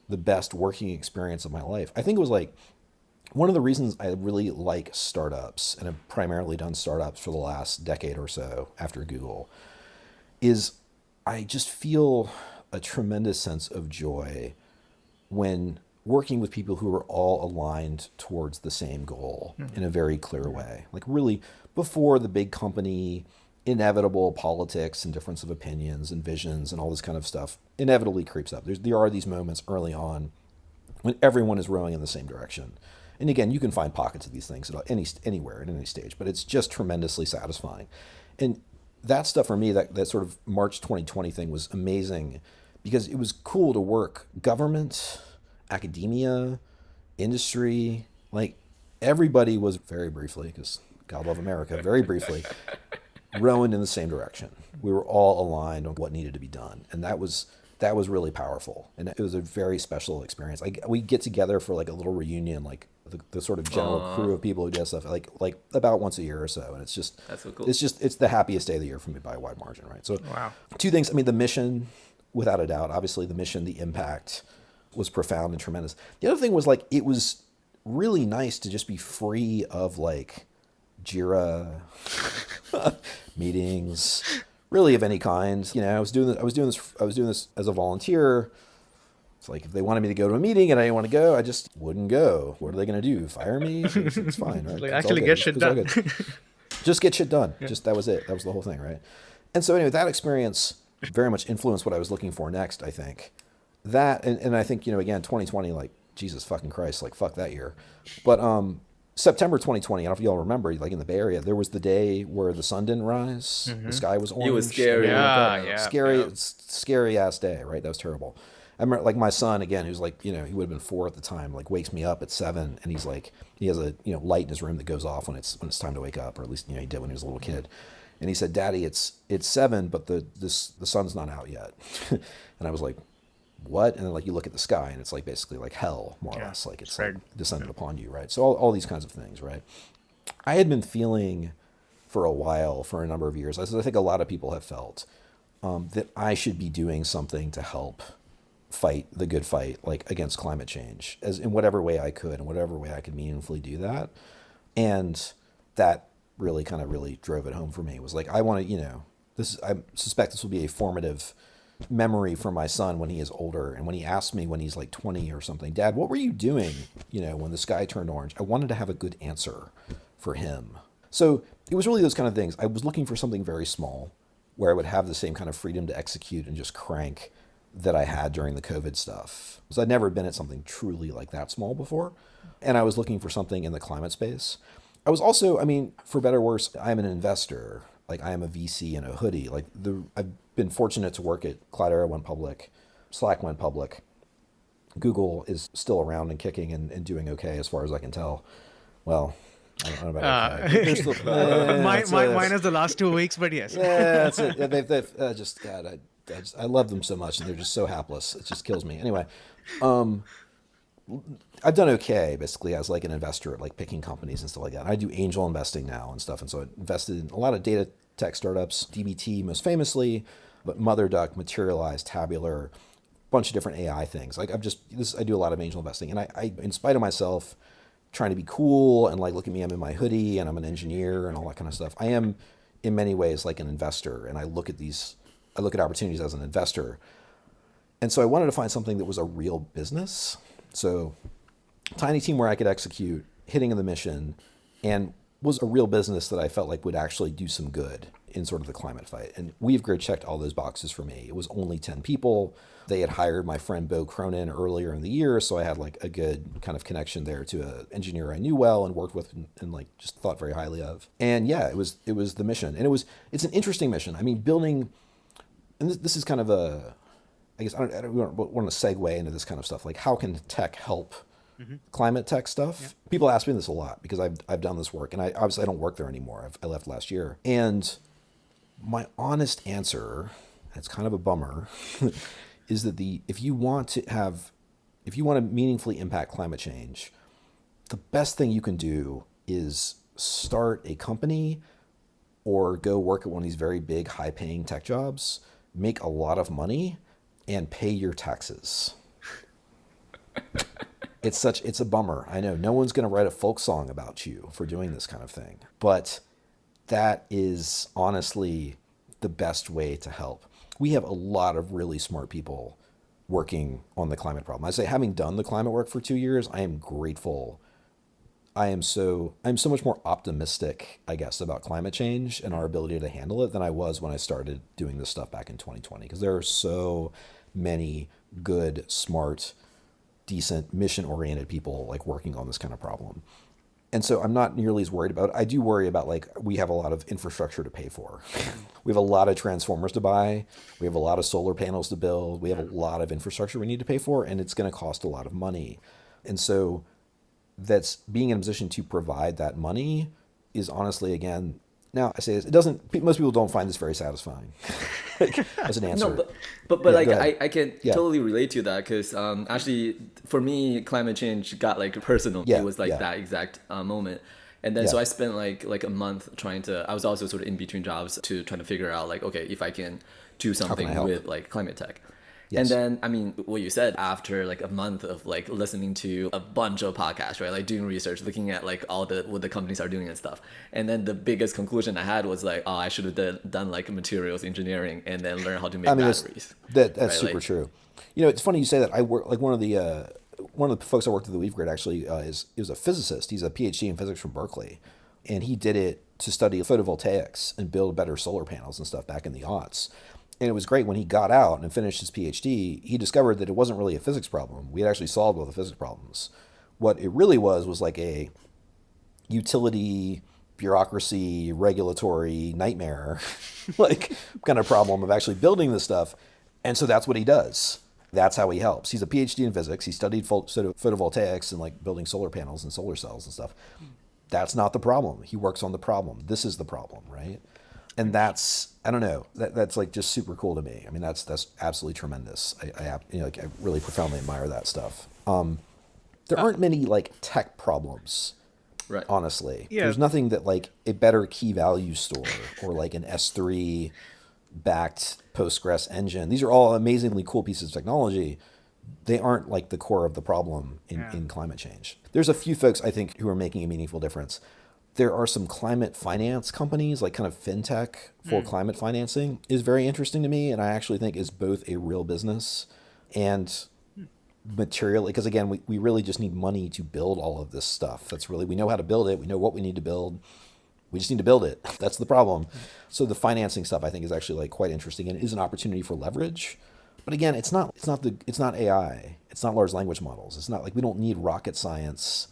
the best working experience of my life. I think it was like one of the reasons I really like startups, and have primarily done startups for the last decade or so after Google, is I just feel a tremendous sense of joy when working with people who are all aligned towards the same goal in a very clear way. Like really, before the big company, inevitable politics and difference of opinions and visions and all this kind of stuff inevitably creeps up. There are these moments early on when everyone is rowing in the same direction. And again, you can find pockets of these things at anywhere at any stage, but it's just tremendously satisfying. And that stuff for me, that sort of March 2020 thing was amazing because it was cool to work government, academia, industry, like everybody was very briefly, because God love America, very briefly, rowing in the same direction. We were all aligned on what needed to be done. And that was really powerful. And it was a very special experience. We get together for like a little reunion, like the sort of general crew of people who do stuff like about once a year or so. And it's just, that's so cool. It's the happiest day of the year for me by a wide margin, right? So wow. Two things. I mean, the mission, without a doubt, obviously the mission, the impact was profound and tremendous. The other thing was like, it was really nice to just be free of like Jira meetings, really of any kind. You know, I was doing this as a volunteer. It's like if they wanted me to go to a meeting and I didn't want to go, I just wouldn't go. What are they going to do? Fire me? It's fine, right? Like actually get shit done. Just get shit done. Yeah. Just that was it. That was the whole thing, right? And so anyway, that experience very much influenced what I was looking for next, I think. That and I think, you know, again, 2020, like Jesus fucking Christ, like fuck that year. But September 2020, I don't know if y'all remember, like in the Bay Area, there was the day where the sun didn't rise. Mm-hmm. The sky was orange. It was scary. Scary ass day, right? That was terrible. I remember like my son, again, who's like, you know, he would have been 4 at the time, like wakes me up at 7 and he's like, he has a, you know, light in his room that goes off when it's time to wake up, or at least, you know, he did when he was a little kid. And he said, Daddy, it's 7, but the sun's not out yet. And I was like, what? And then like you look at the sky and it's like basically like hell, more or less, like it's like descended upon you, right? So all these kinds of things, right? I had been feeling for a while, for a number of years, as I think a lot of people have felt, that I should be doing something to help fight the good fight, like against climate change, as in whatever way I could, in whatever way I could meaningfully do that. And that really drove it home for me. It was like, I want to, you know, I suspect this will be a formative memory for my son when he is older. And when he asks me when he's like 20 or something, Dad, what were you doing, you know, when the sky turned orange? I wanted to have a good answer for him. So it was really those kind of things. I was looking for something very small where I would have the same kind of freedom to execute and just crank that I had during the COVID stuff. Because I'd never been at something truly like that small before. And I was looking for something in the climate space. I was also, I mean, for better or worse, I'm an investor. Like I am a VC in a hoodie. Like I've been fortunate to work at Cloudera went public, Slack went public. Google is still around and kicking and doing okay as far as I can tell. Well, I don't know about okay. Still, minus the last 2 weeks, but yes. Yeah, that's it. Yeah, they've just, God, I love them so much and they're just so hapless. It just kills me. Anyway, I've done okay, basically, as like an investor at like picking companies and stuff like that. I do angel investing now and stuff. And so I invested in a lot of data tech startups, DBT most famously, but MotherDuck, Materialize, Tabular, bunch of different AI things. Like I do a lot of angel investing. And I, in spite of myself trying to be cool and like, look at me, I'm in my hoodie and I'm an engineer and all that kind of stuff. I am in many ways like an investor. And I look at opportunities as an investor. And so I wanted to find something that was a real business. So tiny team where I could execute, hitting the mission, and was a real business that I felt like would actually do some good in sort of the climate fight. And WeaveGrid checked all those boxes for me. It was only 10 people. They had hired my friend Bo Cronin earlier in the year, so I had like a good kind of connection there to an engineer I knew well and worked with and like just thought very highly of. And yeah, it was the mission. And it's an interesting mission. I mean, building and this is kind of I guess I don't want to segue into this kind of stuff. Like, how can tech help climate tech stuff? Yeah. People ask me this a lot because I've done this work, and I obviously I don't work there anymore. I left last year, and my honest answer, and it's kind of a bummer, is that if you want to meaningfully impact climate change, the best thing you can do is start a company or go work at one of these very big, high-paying tech jobs, make a lot of money, and pay your taxes. It's a bummer. I know no one's going to write a folk song about you for doing this kind of thing, but that is honestly the best way to help. We have a lot of really smart people working on the climate problem. I say, having done the climate work for 2 years, I am grateful. I'm so much more optimistic, I guess, about climate change and our ability to handle it than I was when I started doing this stuff back in 2020, because there are so many good, smart, decent, mission-oriented people like working on this kind of problem. And so I'm not nearly as worried about it. I do worry about, like, we have a lot of infrastructure to pay for. We have a lot of transformers to buy. We have a lot of solar panels to build. We have a lot of infrastructure we need to pay for, and it's going to cost a lot of money. And so that's being in a position to provide that money is honestly, again, now I say this, most people don't find this very satisfying like, as an answer. No, but yeah, like I can totally relate to that, because actually for me, climate change got like personal. It was like that exact moment. And then so I spent like a month I was also sort of in between jobs to trying to figure out like, okay, if I can do something with like climate tech. Yes. And then, I mean, what you said, after like a month of like listening to a bunch of podcasts, right? Like doing research, looking at like what the companies are doing and stuff. And then the biggest conclusion I had was like, oh, I should have done like materials engineering and then learn how to make batteries. That's right? Super true. You know, it's funny you say that. I work like one of the folks I worked with at the WeaveGrid actually is a physicist. He's a PhD in physics from Berkeley. And he did it to study photovoltaics and build better solar panels and stuff back in the aughts. And it was great when he got out and finished his PhD, he discovered that it wasn't really a physics problem. We had actually solved all the physics problems. What it really was like a utility, bureaucracy, regulatory nightmare, like kind of problem of actually building this stuff. And so that's what he does. That's how he helps. He's a PhD in physics. He studied photovoltaics and like building solar panels and solar cells and stuff. That's not the problem. He works on the problem. This is the problem, right? And that's, I don't know, that's like just super cool to me. I mean, that's absolutely tremendous. I really profoundly admire that stuff. There aren't many like tech problems, right? Honestly, there's nothing that like a better key value store or like an S3 backed Postgres engine. These are all amazingly cool pieces of technology. They aren't like the core of the problem in climate change. There's a few folks I think who are making a meaningful difference. There are some climate finance companies, like kind of fintech for climate financing is very interesting to me. And I actually think is both a real business and material, because again, we really just need money to build all of this stuff. We know how to build it. We know what we need to build. We just need to build it. That's the problem. So the financing stuff I think is actually like quite interesting and is an opportunity for leverage. But again, it's not AI. It's not large language models. It's not like we don't need rocket science,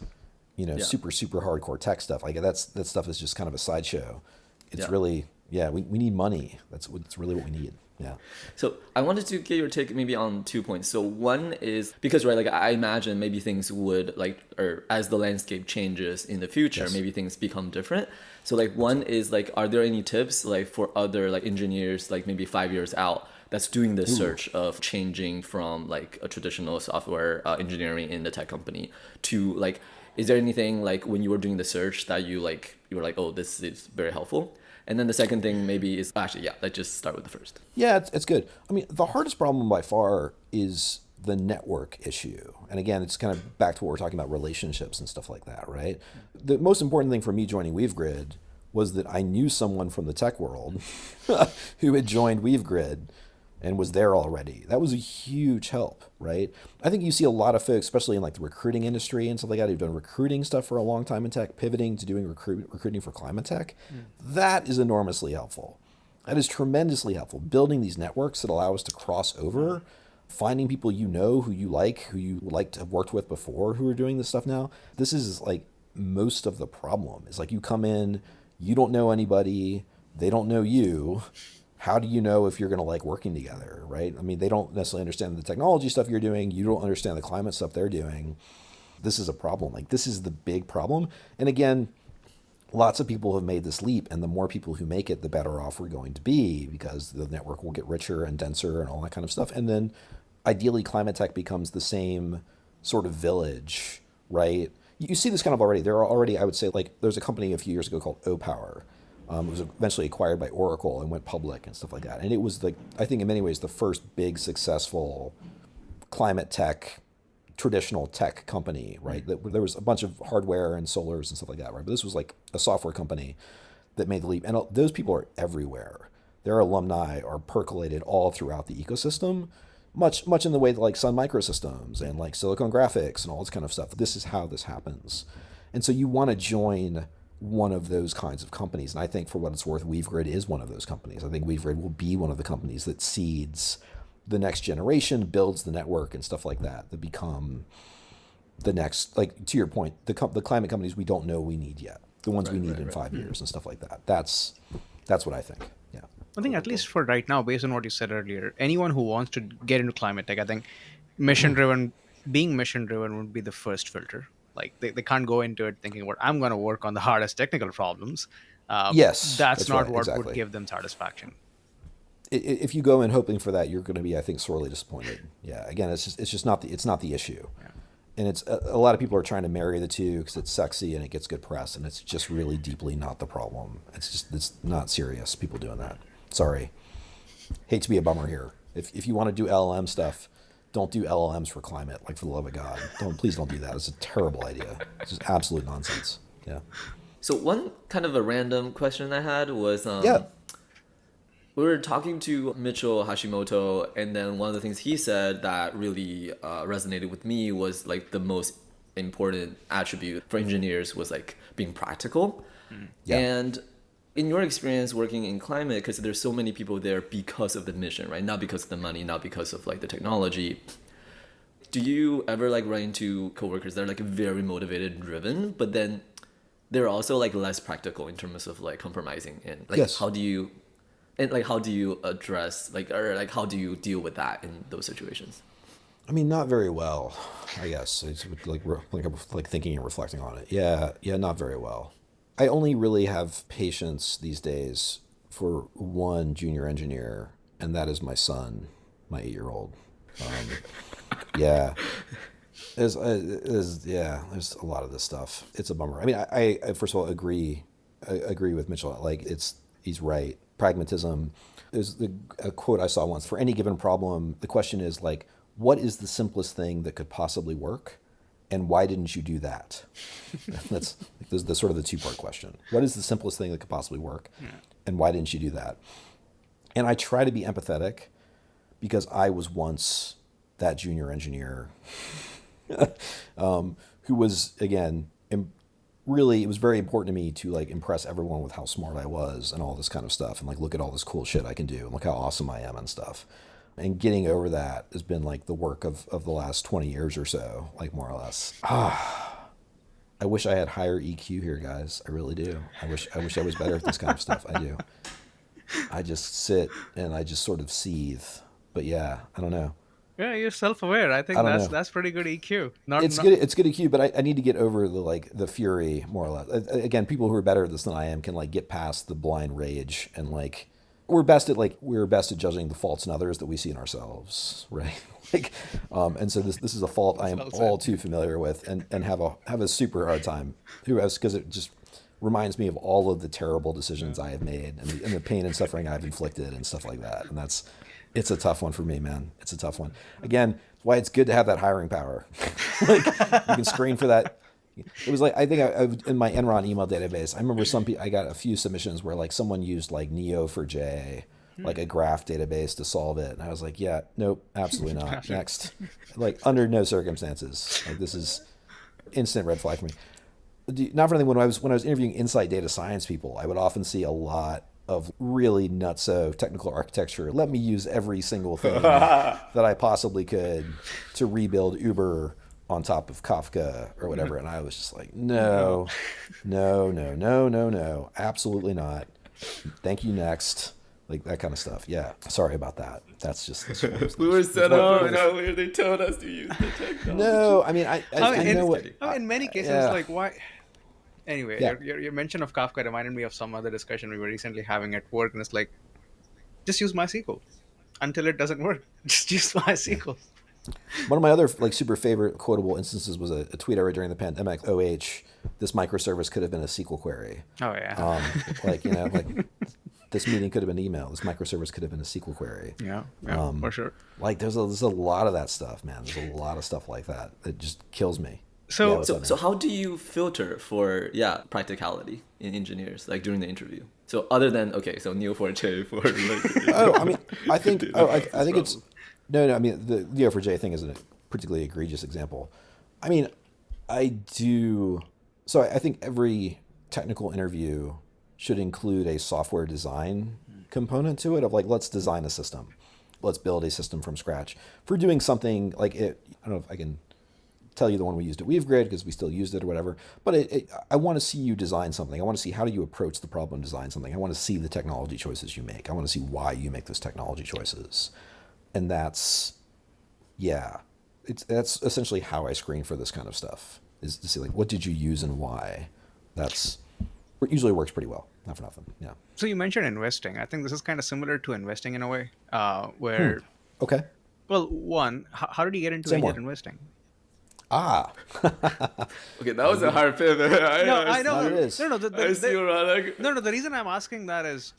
super, super hardcore tech stuff. Like that stuff is just kind of a sideshow. It's really, we need money. That's really what we need. Yeah. So I wanted to get your take maybe on 2 points. So one is because, right, like I imagine maybe things would or as the landscape changes in the future, maybe things become different. So like one is like, are there any tips like for other like engineers, like maybe 5 years out, that's doing the search of changing from like a traditional software engineering in the tech company to like, is there anything like when you were doing the search that you were like, oh, this is very helpful? And then the second thing maybe is actually, let's just start with the first. Yeah, it's good. I mean, the hardest problem by far is the network issue. And again, it's kind of back to what we're talking about, relationships and stuff like that, right? The most important thing for me joining WeaveGrid was that I knew someone from the tech world who had joined WeaveGrid and was there already. That was a huge help, right? I think you see a lot of folks, especially in like the recruiting industry and stuff like that, who've done recruiting stuff for a long time in tech, pivoting to doing recruiting for climate tech. That is enormously helpful. That is tremendously helpful. Building these networks that allow us to cross over, finding people who you like to have worked with before who are doing this stuff now. This is like most of the problem. It's like you come in, you don't know anybody, they don't know you. how do you know if you're going to like working together, right? I mean, they don't necessarily understand the technology stuff you're doing. You don't understand the climate stuff they're doing. This is a problem. Like, this is the big problem. And again, lots of people have made this leap, and the more people who make it, the better off we're going to be, because the network will get richer and denser and all that kind of stuff. And then ideally climate tech becomes the same sort of village, right? You see this kind of already. There are already, I would say, like, there's a company a few years ago called O-Power. It was eventually acquired by Oracle and went public and stuff like that. And it was, like, I think in many ways, the first big successful climate tech, traditional tech company, right? There was a bunch of hardware and solars and stuff like that, right? But this was like a software company that made the leap. And those people are everywhere. Their alumni are percolated all throughout the ecosystem, much in the way that like Sun Microsystems and like Silicon Graphics and all this kind of stuff. This is how this happens. And so you want to join one of those kinds of companies. And I think, for what it's worth, WeaveGrid is one of those companies. I think WeaveGrid will be one of the companies that seeds the next generation, builds the network and stuff like that become the next, like, to your point, the climate companies we don't know we need yet, the ones we need in 5 years and stuff like that. That's what I think. Yeah. I think, at least for right now, based on what you said earlier, anyone who wants to get into climate tech, I think being mission driven would be the first filter. Like, they can't go into it thinking, "What, I'm going to work on the hardest technical problems." Yes, that's not right, what exactly. would give them satisfaction. If you go in hoping for that, you're going to be, I think, sorely disappointed. Yeah. Again, it's just not the issue. Yeah. And it's a lot of people are trying to marry the two because it's sexy and it gets good press, and it's just really deeply not the problem. It's not serious, people doing that. Sorry. Hate to be a bummer here. If you want to do LLM stuff, don't do LLMs for climate, like, for the love of God. Please don't do that. It's a terrible idea. It's just absolute nonsense. Yeah. So one kind of a random question I had was, we were talking to Mitchell Hashimoto, and then one of the things he said that really resonated with me was, like, the most important attribute for engineers was, like, being practical. Yeah. And in your experience working in climate, because there's so many people there because of the mission, right? Not because of the money, not because of, like, the technology. Do you ever, like, run into coworkers that are, like, very motivated and driven, but then they're also, like, less practical in terms of, like, compromising? And, like, yes. how do you address, like, or, like, how do you deal with that in those situations? I mean, not very well, I guess. It's like thinking and reflecting on it. Yeah, not very well. I only really have patience these days for one junior engineer, and that is my son, my 8-year-old. Yeah. There's a lot of this stuff. It's a bummer. I mean, I first of all agree with Mitchell. Like, he's right. Pragmatism is a quote I saw once. For any given problem, the question is, like, what is the simplest thing that could possibly work, and why didn't you do that? That's the sort of the 2-part question. What is the simplest thing that could possibly work, and why didn't you do that? And I try to be empathetic because I was once that junior engineer who was, again, really, it was very important to me to, like, impress everyone with how smart I was and all this kind of stuff, and, like, look at all this cool shit I can do and look how awesome I am and stuff. And getting over that has been, like, the work of the last 20 years or so, like, more or less. I wish I had higher EQ here, guys. I really do. I wish I was better at this kind of stuff. I do. I just sit and I just sort of seethe. But yeah, I don't know. Yeah, you're self-aware. I think that's pretty good EQ. It's good EQ, but I need to get over the fury, more or less. Again, people who are better at this than I am can, like, get past the blind rage, and, like, we're best at judging the faults in others that we see in ourselves, right? Like, and so this is a fault I am all too familiar with, and have a super hard time because it just reminds me of all of the terrible decisions I have made and the pain and suffering I've inflicted and stuff like that, and it's a tough one for me, man. It's a tough one. Again, why it's good to have that hiring power. Like, you can screen for that. It was like, I think I in my Enron email database, I remember I got a few submissions where, like, someone used, like, Neo4j, like a graph database to solve it. And I was like, yeah, nope, absolutely not. Next. Like, under no circumstances. Like, this is instant red flag for me. Not for anything, when I was interviewing insight data science people, I would often see a lot of really nutso technical architecture. Let me use every single thing that I possibly could to rebuild Uber on top of Kafka or whatever. And I was just like, no, absolutely not. Thank you, next. like that kind of stuff. Yeah. Sorry about that. That's just We were set up and earlier they told us to use the technology. No, I mean, I know what. In many cases, yeah. like why? Anyway, Yeah. your mention of Kafka reminded me of some other discussion we were recently having at work, and it's like, just use MySQL until it doesn't work. Just use MySQL. One of my other like super favorite quotable instances was a tweet I read during the pandemic. This microservice could have been a SQL query. Oh yeah. Like this meeting could have been email. This microservice could have been a SQL query. Yeah, for sure. Like there's a lot of that stuff, man. There's a lot of stuff like that. It just kills me. So So how do you filter for practicality in engineers like during the interview? So other than so Neo4j for like I mean, I think it's no. I mean, the Neo4j thing isn't a particularly egregious example. I mean, I do. So I think every technical interview should include a software design component to it of like, let's design a system. Let's build a system from scratch. If we're doing something like it, I don't know if I can tell you the one we used at WeaveGrid because we still used it or whatever, but I want to see you design something. I want to see how do you approach the problem and design something. I want to see the technology choices you make. I want to see why you make those technology choices. And that's essentially how I screen for this kind of stuff, is to see like, what did you use and why? That's usually works pretty well. Not for nothing. Yeah. So you mentioned investing. I think this is kind of similar to investing in a way, where. Okay. Well, one, how did you get into angel investing? Okay, that was a hard pivot. I know. It is. No. I see you, Ronak. No. The reason I'm asking that is,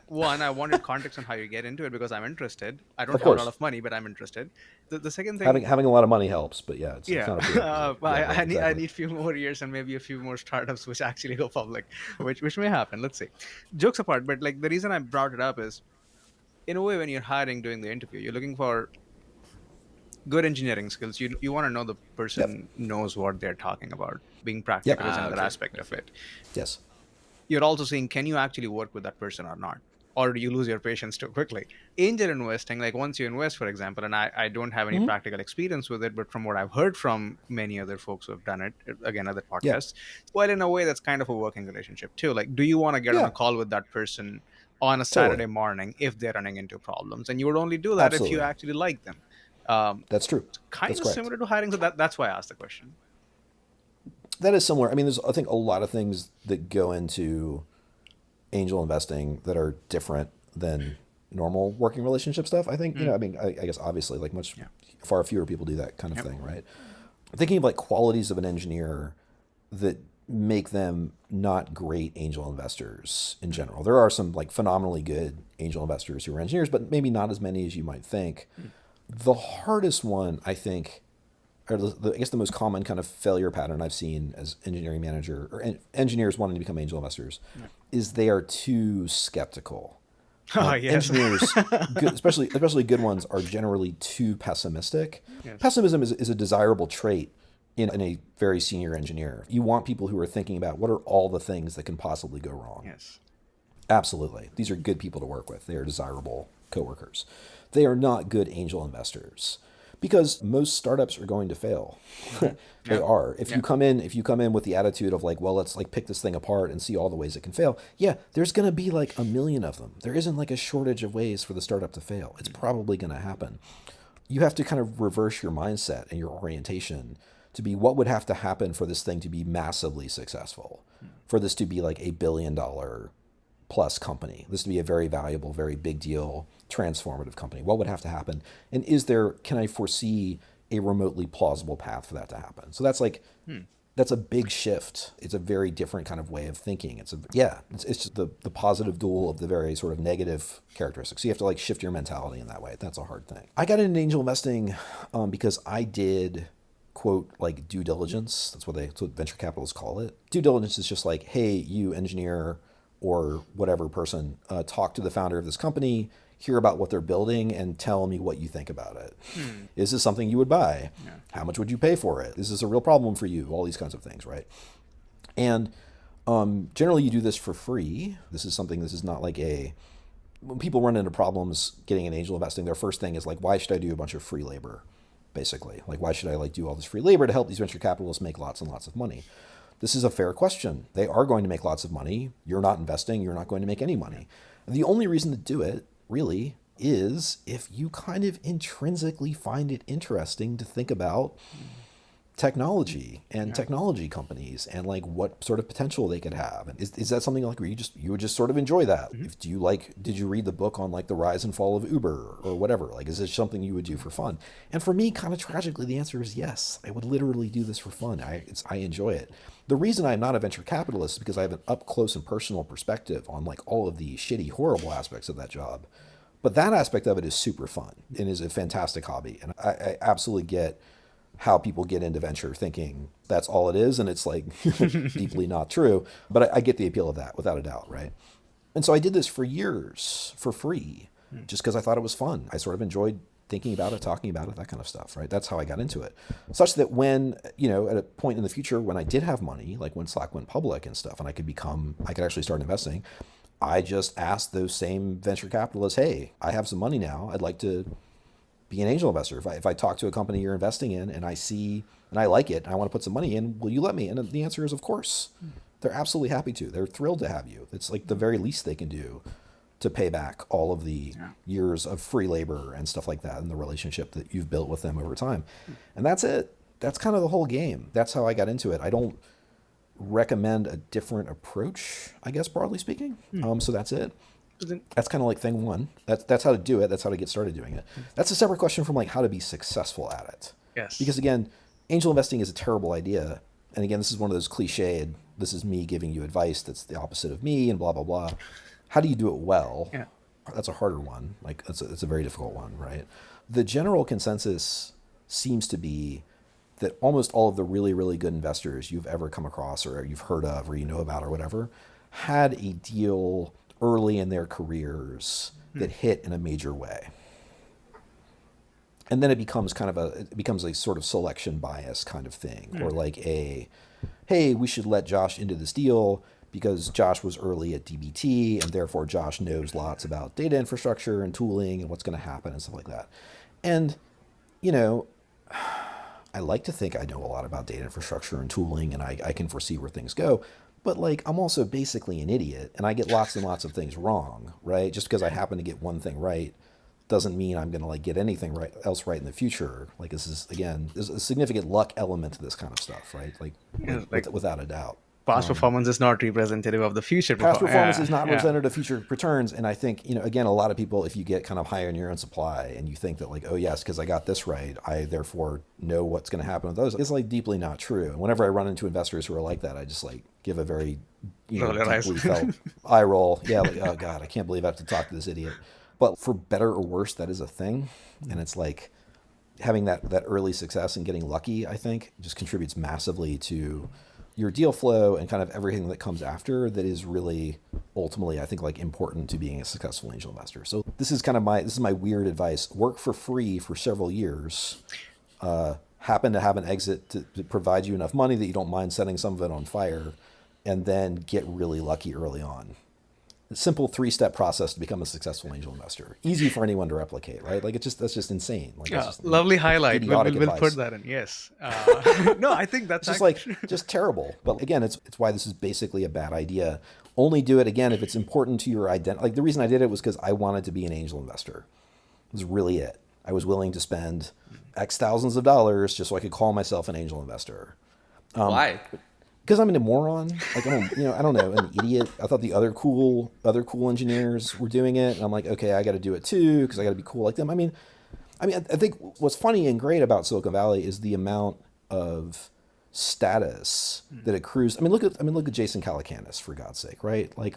one, I wanted context on how you get into it because I'm interested. I don't have a lot of money, but I'm interested. The second thing, having a lot of money helps, but it's not a I need a few more years and maybe a few more startups which actually go public, which may happen. Let's see. Jokes apart, but like the reason I brought it up is, in a way, when you're hiring doing the interview, you're looking for good engineering skills. You want to know the person knows what they're talking about. Being practical is another aspect of it. Yes. You're also seeing, can you actually work with that person or not? Or do you lose your patience too quickly? Angel investing, like once you invest, for example, and I don't have any practical experience with it, but from what I've heard from many other folks who have done it, again, other podcasts, well, in a way, that's kind of a working relationship too. Like, do you want to get on a call with that person on a Saturday morning if they're running into problems? And you would only do that if you actually like them. That's true. Kind of similar to hiring, so that's why I asked the question. That is similar. I mean, there's I think a lot of things that go into angel investing that are different than normal working relationship stuff. I think I mean, I guess obviously like far fewer people do that kind of thing, right? I'm thinking of like qualities of an engineer that make them not great angel investors in general. There are some like phenomenally good angel investors who are engineers, but maybe not as many as you might think. The hardest one, I think, or I guess the most common kind of failure pattern I've seen as engineering manager or engineers wanting to become angel investors is they are too skeptical. Engineers, especially good ones, are generally too pessimistic. Yes. Pessimism is a desirable trait in a very senior engineer. You want people who are thinking about what are all the things that can possibly go wrong. Yes. Absolutely. These are good people to work with. They are desirable coworkers. They are not good angel investors because most startups are going to fail. They are. If you come in with the attitude of like, well, let's like pick this thing apart and see all the ways it can fail. Yeah, there's going to be like a million of them. There isn't like a shortage of ways for the startup to fail. It's probably going to happen. You have to kind of reverse your mindset and your orientation to be what would have to happen for this thing to be massively successful, for this to be like $1 billion plus company, this to be a very valuable, very big deal, transformative company. What would have to happen? And can I foresee a remotely plausible path for that to happen? So that's like, that's a big shift. It's a very different kind of way of thinking. It's just the positive dual of the very sort of negative characteristics. So you have to like shift your mentality in that way. That's a hard thing. I got into angel investing because I did, quote, like due diligence. That's what venture capitalists call it. Due diligence is just like, hey, you engineer or whatever person, talk to the founder of this company, hear about what they're building, and tell me what you think about it. Is this something you would buy? Yeah. How much would you pay for it? Is this a real problem for you? All these kinds of things, right? And generally you do this for free. This is not like when people run into problems getting an angel investing, their first thing is like, why should I do a bunch of free labor? Basically, like, why should I like do all this free labor to help these venture capitalists make lots and lots of money? This is a fair question. They are going to make lots of money. You're not investing. You're not going to make any money. The only reason to do it, really, is if you kind of intrinsically find it interesting to think about technology and technology companies and like what sort of potential they could have. And is that something like where you would just sort of enjoy that? If did you read the book on like the rise and fall of Uber or whatever? Like, is this something you would do for fun? And for me, kind of tragically, the answer is yes. I would literally do this for fun. I enjoy it. The reason I'm not a venture capitalist is because I have an up close and personal perspective on like all of the shitty, horrible aspects of that job. But that aspect of it is super fun and is a fantastic hobby. And I absolutely get how people get into venture thinking that's all it is, and it's like deeply not true. But I get the appeal of that without a doubt, right? And so I did this for years for free, just because I thought it was fun. I sort of enjoyed thinking about it, talking about it, that kind of stuff, right? That's how I got into it. Such that when, at a point in the future when I did have money, like when Slack went public and stuff, and I could actually start investing, I just asked those same venture capitalists, hey, I have some money now. I'd like to be an angel investor. If I talk to a company you're investing in and I see and I like it and I want to put some money in, will you let me? And the answer is of course. They're absolutely happy to. They're thrilled to have you. It's like the very least they can do to pay back all of the years of free labor and stuff like that and the relationship that you've built with them over time. And that's it. That's kind of the whole game. That's how I got into it. I don't recommend a different approach, I guess, broadly speaking. So that's it. That's kind of like thing one. That's how to do it. That's how to get started doing it. That's a separate question from like how to be successful at it. Yes. Because again, angel investing is a terrible idea. And again, this is one of those cliched, this is me giving you advice that's the opposite of me and blah, blah, blah. How do you do it well? Yeah. That's a harder one. Like it's a very difficult one, right? The general consensus seems to be that almost all of the really, really good investors you've ever come across or you've heard of or you know about or whatever had a deal early in their careers that hit in a major way. And then it becomes a sort of selection bias kind of thing, or like hey, we should let Josh into this deal because Josh was early at DBT and therefore Josh knows lots about data infrastructure and tooling and what's going to happen and stuff like that. And, I like to think I know a lot about data infrastructure and tooling and I can foresee where things go. But like, I'm also basically an idiot and I get lots and lots of things wrong, right? Just because I happen to get one thing right doesn't mean I'm going to like get anything else right in the future. Like this is, again, there's a significant luck element to this kind of stuff, right? Without a doubt. Past performance is not representative of the future. Past performance is not representative of future returns. And I think, again, a lot of people, if you get kind of higher in your own supply and you think that like, oh yes, because I got this right, I therefore know what's going to happen with those, it's like deeply not true. And whenever I run into investors who are like that, I just like give a very, deeply felt eye roll. Yeah, like, oh God, I can't believe I have to talk to this idiot. But for better or worse, that is a thing. And it's like having that early success and getting lucky, I think, just contributes massively to your deal flow and kind of everything that comes after that is really ultimately, I think, like important to being a successful angel investor. So this is my weird advice. Work for free for several years, happen to have an exit to provide you enough money that you don't mind setting some of it on fire, and then get really lucky early on. A simple 3-step process to become a successful angel investor. Easy for anyone to replicate, right? Like that's just insane. Like just lovely highlight. We'll advice. Put that in. Yes. No, I think that's just terrible. But again, it's why this is basically a bad idea. Only do it again if it's important to your identity. Like the reason I did it was because I wanted to be an angel investor. It was really it. I was willing to spend X thousands of dollars just so I could call myself an angel investor. Why? Because I'm a moron, like I don't know, an idiot. I thought the other cool engineers were doing it, and I'm like, okay, I got to do it too because I got to be cool like them. I mean, I think what's funny and great about Silicon Valley is the amount of status that accrues. I mean, look at Jason Calacanis, for God's sake, right? Like,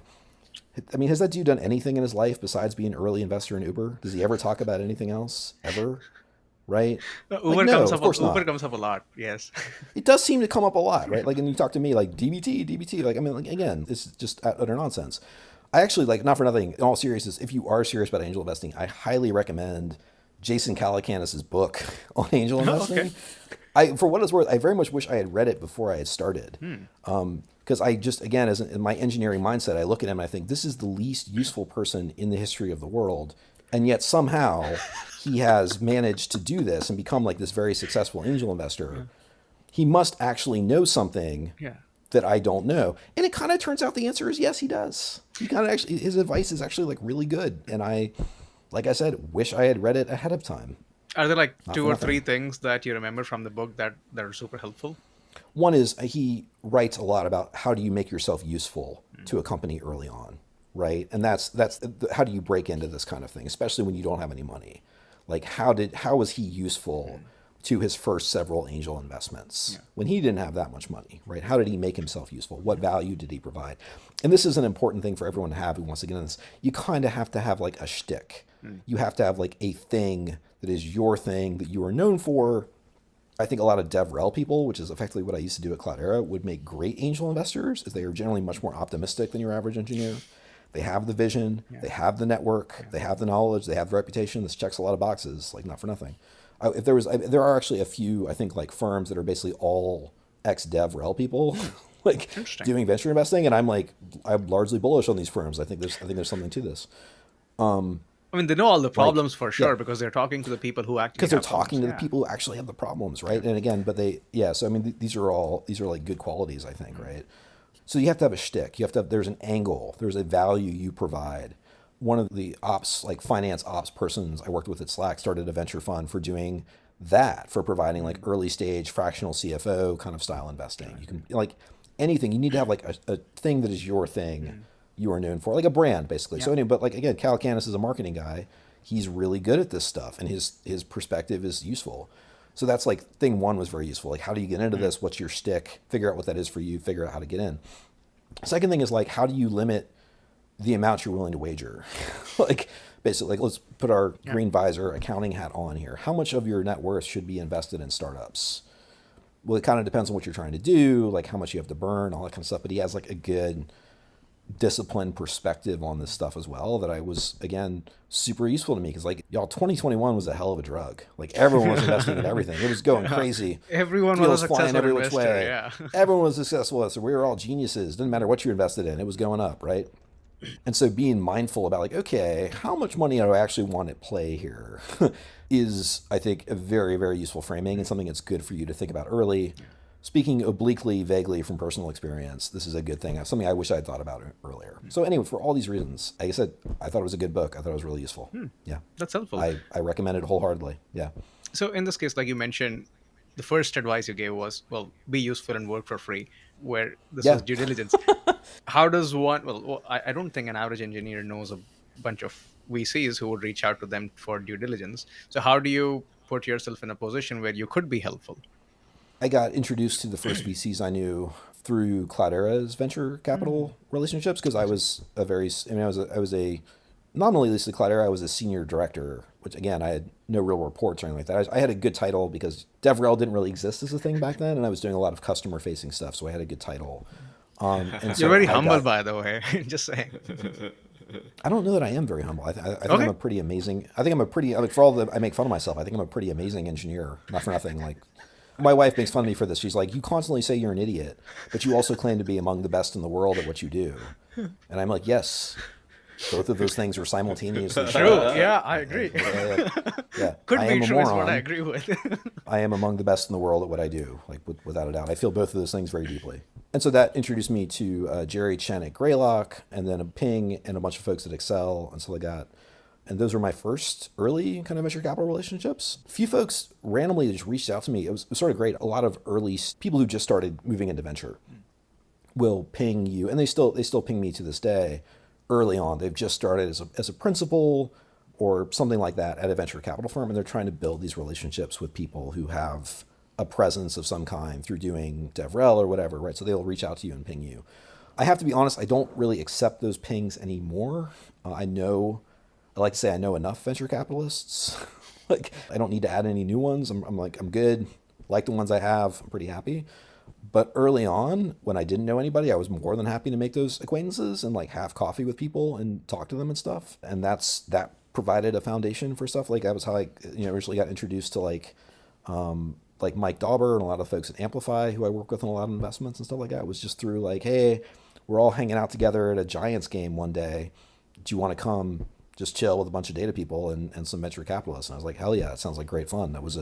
I mean, has that dude done anything in his life besides being an early investor in Uber? Does he ever talk about anything else ever? Right? Uber comes up a lot. Yes. It does seem to come up a lot, right? Like, and you talk to me like DBT, like, I mean, like, again, it's just utter nonsense. I actually, like, not for nothing, in all seriousness, if you are serious about angel investing, I highly recommend Jason Calacanis' book on angel investing. Okay. For what it's worth, I very much wish I had read it before I had started. Because I just, again, in my engineering mindset, I look at him and I think this is the least useful person in the history of the world. And yet somehow he has managed to do this and become like this very successful angel investor. He must actually know something that I don't know? And it kind of turns out the answer is yes, he does. He kind of actually, his advice is actually like really good. And I, like I said, wish I had read it ahead of time. Are there like Not two for or nothing. three things that you remember from the book that are super helpful? One is he writes a lot about how do you make yourself useful to a company early on, right? And that's how do you break into this kind of thing, especially when you don't have any money? Like how was he useful to his first several angel investments when he didn't have that much money, right? How did he make himself useful? What value did he provide? And this is an important thing for everyone to have who wants to get in this. You kind of have to have like a shtick. You have to have like a thing that is your thing that you are known for. I think a lot of DevRel people, which is effectively what I used to do at Cloudera, would make great angel investors, as they are generally much more optimistic than your average engineer. They have the vision, they have the network, they have the knowledge, they have the reputation. This checks a lot of boxes, like not for nothing. There are actually a few, I think, like firms that are basically all ex-DevRel people, like doing venture investing, and I'm largely bullish on these firms. I think there's something to this. I mean, they know all the problems for sure because they're talking to the people who actually Because they're have talking to the problems. people who actually have the problems, right? And again, so I mean, these are like good qualities, I think, right? So you have to have a shtick. There's an angle. There's a value you provide. One of the finance ops persons I worked with at Slack started a venture fund for doing that, for providing like early stage fractional CFO kind of style investing. You can like anything. You need to have like a thing that is your thing. You are known for, like a brand, basically. So anyway, but like again, Cal Canis is a marketing guy. He's really good at this stuff, and his perspective is useful. So that's like thing one was very useful. Like, how do you get into this? What's your shtick? Figure out what that is for you. Figure out how to get in. Second thing is like, how do you limit the amount you're willing to wager? Like, basically, like let's put our green visor accounting hat on here. How much of your net worth should be invested in startups? Well, it kind of depends on what you're trying to do, like how much you have to burn, all that kind of stuff. But he has like a good disciplined perspective on this stuff as well that I was, again, super useful to me, because like, y'all, 2021 was a hell of a drug. Like everyone was investing in everything. It was going crazy. Everyone Deals was a flying successful every which investor, way. yeah. Everyone was successful. So we were all geniuses. Didn't matter what you invested in. It was going up, right? And so being mindful about like, okay, how much money do I actually want at play here is, I think, a very, very useful framing, and something that's good for you to think about early. Speaking obliquely, vaguely from personal experience, this is a good thing. Something I wish I had thought about earlier. So anyway, for all these reasons, like I said, I thought it was a good book. I thought it was really useful. Yeah. That's helpful. I recommend it wholeheartedly. Yeah. So in this case, like you mentioned, the first advice you gave was, well, be useful and work for free, where this was due diligence. How does one, I don't think an average engineer knows a bunch of VCs who would reach out to them for due diligence. So how do you put yourself in a position where you could be helpful? I got introduced to the first VCs I knew through Cloudera's venture capital relationships, because I was nominally listed Cloudera, I was a senior director, which again, I had no real reports or anything like that. I had a good title because DevRel didn't really exist as a thing back then, and I was doing a lot of customer facing stuff, so I had a good title. And so You're very humble, by the way. Just saying. I don't know that I am very humble. I think I'm a pretty amazing. I think I'm a pretty, like, for all that I make fun of myself, I think I'm a pretty amazing engineer. Not for nothing. Like, my wife makes fun of me for this. She's like, you constantly say you're an idiot, but you also claim to be among the best in the world at what you do. And I'm like, yes, both of those things are simultaneously True. Yeah, I agree. Yeah. Could I be am a true is what moron. I agree with. I am among the best in the world at what I do, like without a doubt. I feel both of those things very deeply. And so that introduced me to Jerry Chen at Greylock, and then a Ping, and a bunch of folks at Excel, and so I got. And those were my first early kind of venture capital relationships. A few folks randomly just reached out to me. It was sort of great. A lot of early people who just started moving into venture will ping you, and they still ping me to this day. Early on, they've just started as a principal or something like that at a venture capital firm, and they're trying to build these relationships with people who have a presence of some kind through doing DevRel or whatever, right? So they'll reach out to you and ping you. I have to be honest, I don't really accept those pings anymore. I like to say I know enough venture capitalists. Like, I don't need to add any new ones. I'm good. Like the ones I have, I'm pretty happy. But early on, when I didn't know anybody, I was more than happy to make those acquaintances and like have coffee with people and talk to them and stuff. And that provided a foundation for stuff. Like, that was how I originally got introduced to like Mike Dauber and a lot of folks at Amplify who I work with on a lot of investments and stuff like that. It was just through like, hey, we're all hanging out together at a Giants game one day. Do you want to come just chill with a bunch of data people and some venture capitalists? And I was like, hell yeah, it sounds like great fun. That was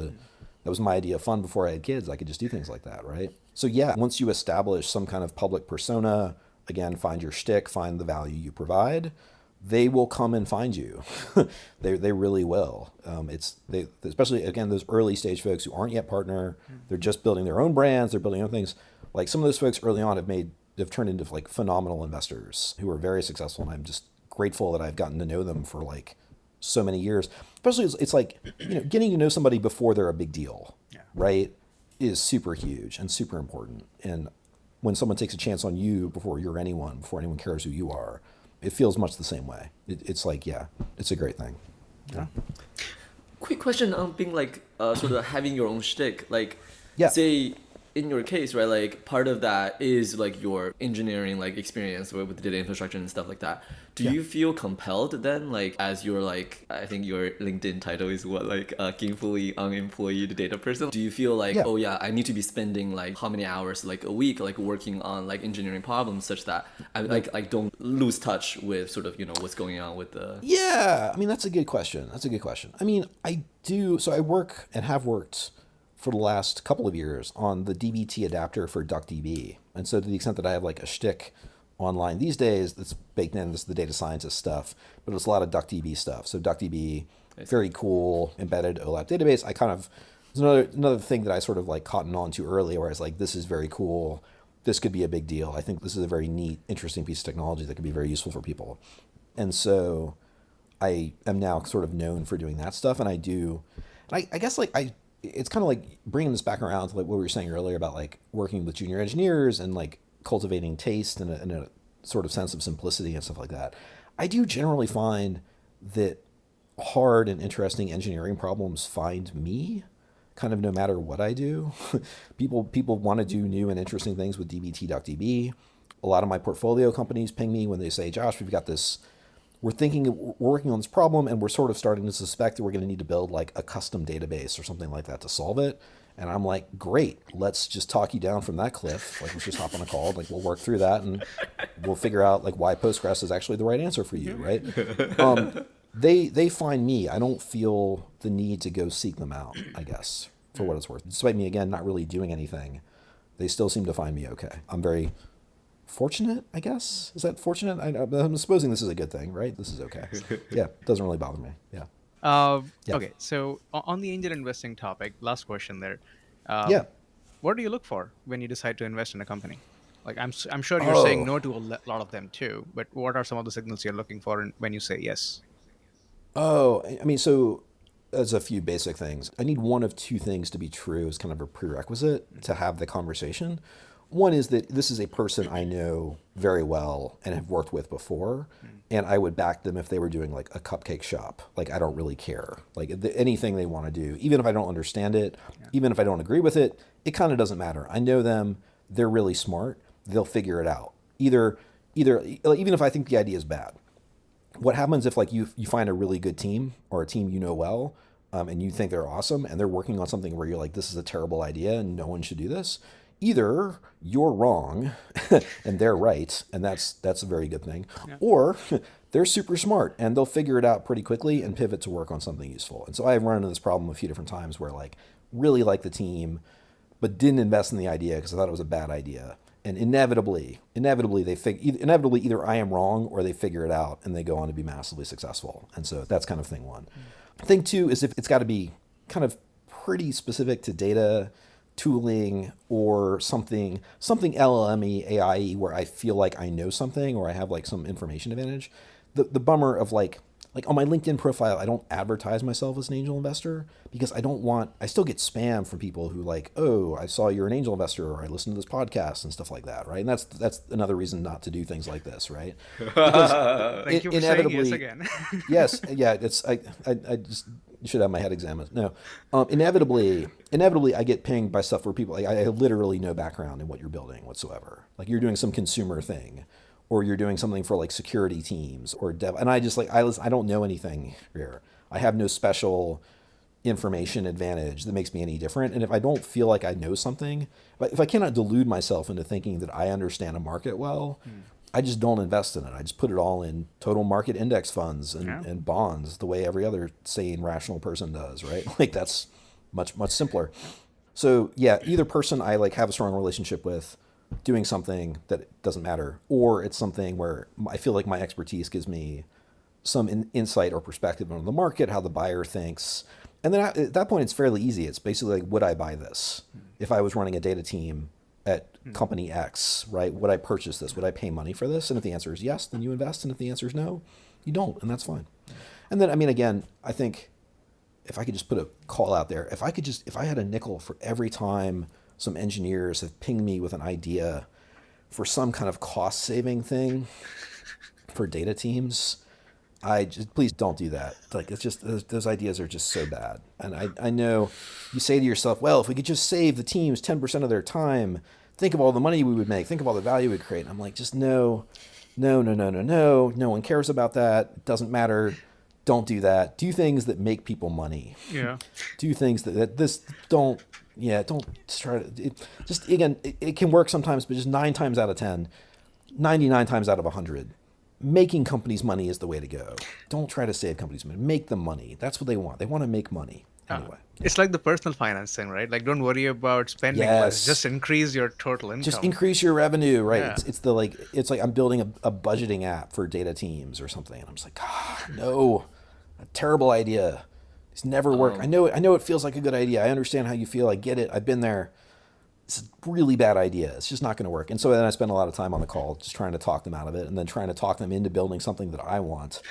That was my idea of fun before I had kids. I could just do things like that, right? So yeah, once you establish some kind of public persona, again, find your shtick, find the value you provide, they will come and find you. They really will. Especially again, those early stage folks who aren't yet partner, they're just building their own brands, they're building their own things. Like some of those folks early on have turned into like phenomenal investors who are very successful, and I'm just grateful that I've gotten to know them for like so many years. Especially it's like, getting to know somebody before they're a big deal, right, is super huge and super important. And when someone takes a chance on you before you're anyone, before anyone cares who you are, it feels much the same way. It's like, yeah, it's a great thing. Yeah. Quick question on being like sort of having your own shtick. Like, Yeah. say in your case, right, like part of that is like your engineering like experience with the data infrastructure and stuff like that. Do you feel compelled then, like as your like, I think your LinkedIn title is what, like gainfully unemployed data person? Do you feel like, oh yeah, I need to be spending like how many hours like a week like working on like engineering problems such that I like don't lose touch with sort of what's going on with the Yeah, I mean, that's a good question. I mean, I do. So I work and have worked for the last couple of years on the DBT adapter for DuckDB. And so to the extent that I have like a shtick online these days that's baked in, this is the data scientist stuff, but it's a lot of DuckDB stuff. So DuckDB, very cool, embedded OLAP database. It's another thing that I sort of like cottoned on to early, where I was like, this is very cool. This could be a big deal. I think this is a very neat, interesting piece of technology that could be very useful for people. And so I am now sort of known for doing that stuff. And I guess it's kind of like bringing this back around to like what we were saying earlier about like working with junior engineers and like cultivating taste and a sort of sense of simplicity and stuff like that. I do generally find that hard and interesting engineering problems find me kind of no matter what I do. People want to do new and interesting things with DBT.db. A lot of my portfolio companies ping me when they say, Josh, we've got this, we're working on this problem, and we're sort of starting to suspect that we're going to need to build like a custom database or something like that to solve it. And I'm like, great, let's just talk you down from that cliff. Like, let's just hop on a call. Like, we'll work through that, and we'll figure out like why Postgres is actually the right answer for you, right? They find me. I don't feel the need to go seek them out, I guess, for what it's worth. Despite me, again, not really doing anything, they still seem to find me okay. I'm very fortunate, I guess. Is that fortunate? I'm supposing this is a good thing, right? This is okay. Yeah, doesn't really bother me. Yeah. Okay, so on the angel investing topic, last question there. Yeah. What do you look for when you decide to invest in a company? Like, I'm sure you're saying no to a lot of them too, but what are some of the signals you're looking for when you say yes? Oh, I mean, so there's a few basic things. I need one of two things to be true as kind of a prerequisite to have the conversation. One is that this is a person I know very well and have worked with before, and I would back them if they were doing like a cupcake shop. Like, I don't really care. Like, anything they want to do, even if I don't understand it, even if I don't agree with it, it kind of doesn't matter. I know them. They're really smart. They'll figure it out. Either even if I think the idea is bad. What happens if like you find a really good team or a team you know well, and you think they're awesome, and they're working on something where you're like, this is a terrible idea and no one should do this? Either you're wrong and they're right, and that's a very good thing, or they're super smart and they'll figure it out pretty quickly and pivot to work on something useful. And so I've run into this problem a few different times where like really like the team, but didn't invest in the idea because I thought it was a bad idea. And inevitably either I am wrong or they figure it out and they go on to be massively successful. And so that's kind of thing one. Thing two is if it's got to be kind of pretty specific to data tooling or something LLM-y, AI-y, where I feel like I know something or I have like some information advantage. The bummer of like on my LinkedIn profile, I don't advertise myself as an angel investor because I still get spam from people who like, oh, I saw you're an angel investor, or I listened to this podcast and stuff like that, right? And that's another reason not to do things like this, right? Because Thank you for saying yes again. Yes, yeah, I just should have my head examined. No, inevitably I get pinged by stuff where people like, I have literally no background in what you're building whatsoever. Like, you're doing some consumer thing, or you're doing something for like security teams or dev. And I just like, I don't know anything here. I have no special information advantage that makes me any different. And if I don't feel like I know something, if I cannot delude myself into thinking that I understand a market well, I just don't invest in it. I just put it all in total market index funds and bonds the way every other sane, rational person does, right? Like, that's much simpler. So yeah, either person I like have a strong relationship with doing something that doesn't matter, or it's something where I feel like my expertise gives me some insight or perspective on the market, how the buyer thinks. And then at that point, it's fairly easy. It's basically like, would I buy this? If I was running a data team at company X, right? Would I purchase this? Would I pay money for this? And if the answer is yes, then you invest. And if the answer is no, you don't. And that's fine. And then, I mean, again, I think if I could just put a call out there, if I had a nickel for every time some engineers have pinged me with an idea for some kind of cost saving thing for data teams, please don't do that. Like, it's just, those ideas are just so bad. And I know you say to yourself, well, if we could just save the teams 10% of their time, think of all the money we would make, think of all the value we'd create. And I'm like, just no one cares about that. It doesn't matter. Don't do that. Do things that make people money. Yeah. Do things don't try to, it can work sometimes, but just 9 times out of 10, 99 times out of 100, making companies money is the way to go. Don't try to save companies money. Make them money. That's what they want. They want to make money anyway. It's like the personal finance thing, right? Like, don't worry about spending less. Just increase your total income. Just increase your revenue, right? Yeah. It's like I'm building a budgeting app for data teams or something, and I'm just like, no, a terrible idea. It's never worked. I know it feels like a good idea. I understand how you feel. I get it. I've been there. It's a really bad idea. It's just not going to work. And so then I spend a lot of time on the call just trying to talk them out of it, and then trying to talk them into building something that I want,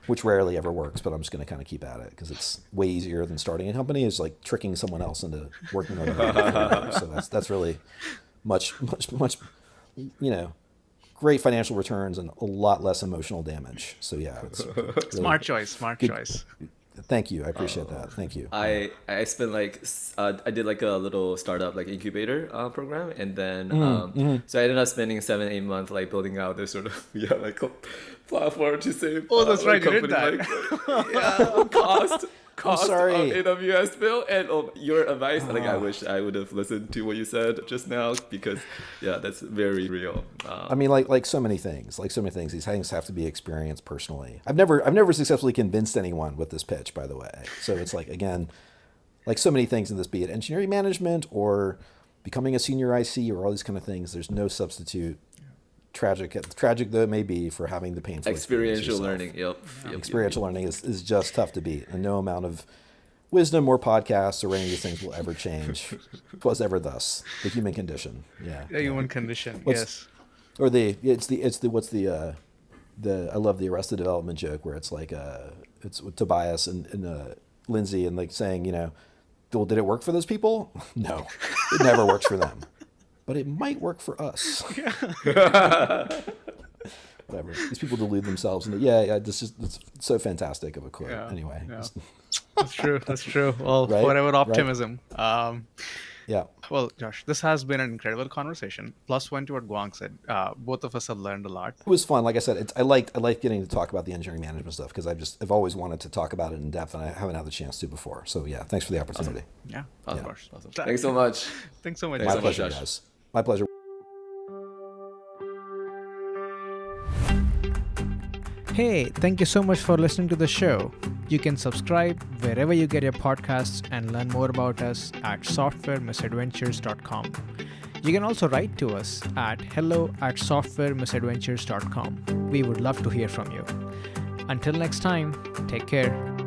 which rarely ever works, but I'm just going to kind of keep at it because it's way easier than starting a company. Is like tricking someone else into working on it. So that's really much, great financial returns and a lot less emotional damage. So yeah, it's really Smart choice. Thank you. I appreciate that. Thank you. I spent I did like a little startup like incubator program, and then so I ended up spending 7-8 months like building out this sort of platform to save. Oh, that's right, you did company, that. cost sorry. of AWS bill, and your advice. Like, I wish I would have listened to what you said just now, because that's very real. I mean, like so many things, these things have to be experienced personally. I've never successfully convinced anyone with this pitch, by the way. So it's like, again, like so many things in this, be it engineering management or becoming a senior IC or all these kind of things, there's no substitute. Tragic though it may be, for having the painful experiential learning. Experiential learning is just tough to beat, and no amount of wisdom or podcasts or any of these things will ever change. Was ever thus the human condition. The human condition. Yes. Or I love the Arrested Development joke where it's like it's with Tobias and Lindsay, and like saying, well, did it work for those people? No, it never works for them. But it might work for us. Whatever. These people delude themselves into, it's so fantastic of a quote. Anyway. Yeah. That's true. Well, right? Forever optimism. Right? Yeah. Well, Josh, this has been an incredible conversation. Plus one to what Guang said. Both of us have learned a lot. It was fun. Like I said, I liked getting to talk about the engineering management stuff, because I've always wanted to talk about it in depth, and I haven't had the chance to before. So yeah, thanks for the opportunity. Awesome. Yeah. Of course. Awesome. Thanks so much. Thanks so much. My so much, pleasure, Josh. guys. My pleasure. Hey, thank you so much for listening to the show. You can subscribe wherever you get your podcasts and learn more about us at softwaremisadventures.com. You can also write to us at hello@softwaremisadventures.com. We would love to hear from you. Until next time, take care.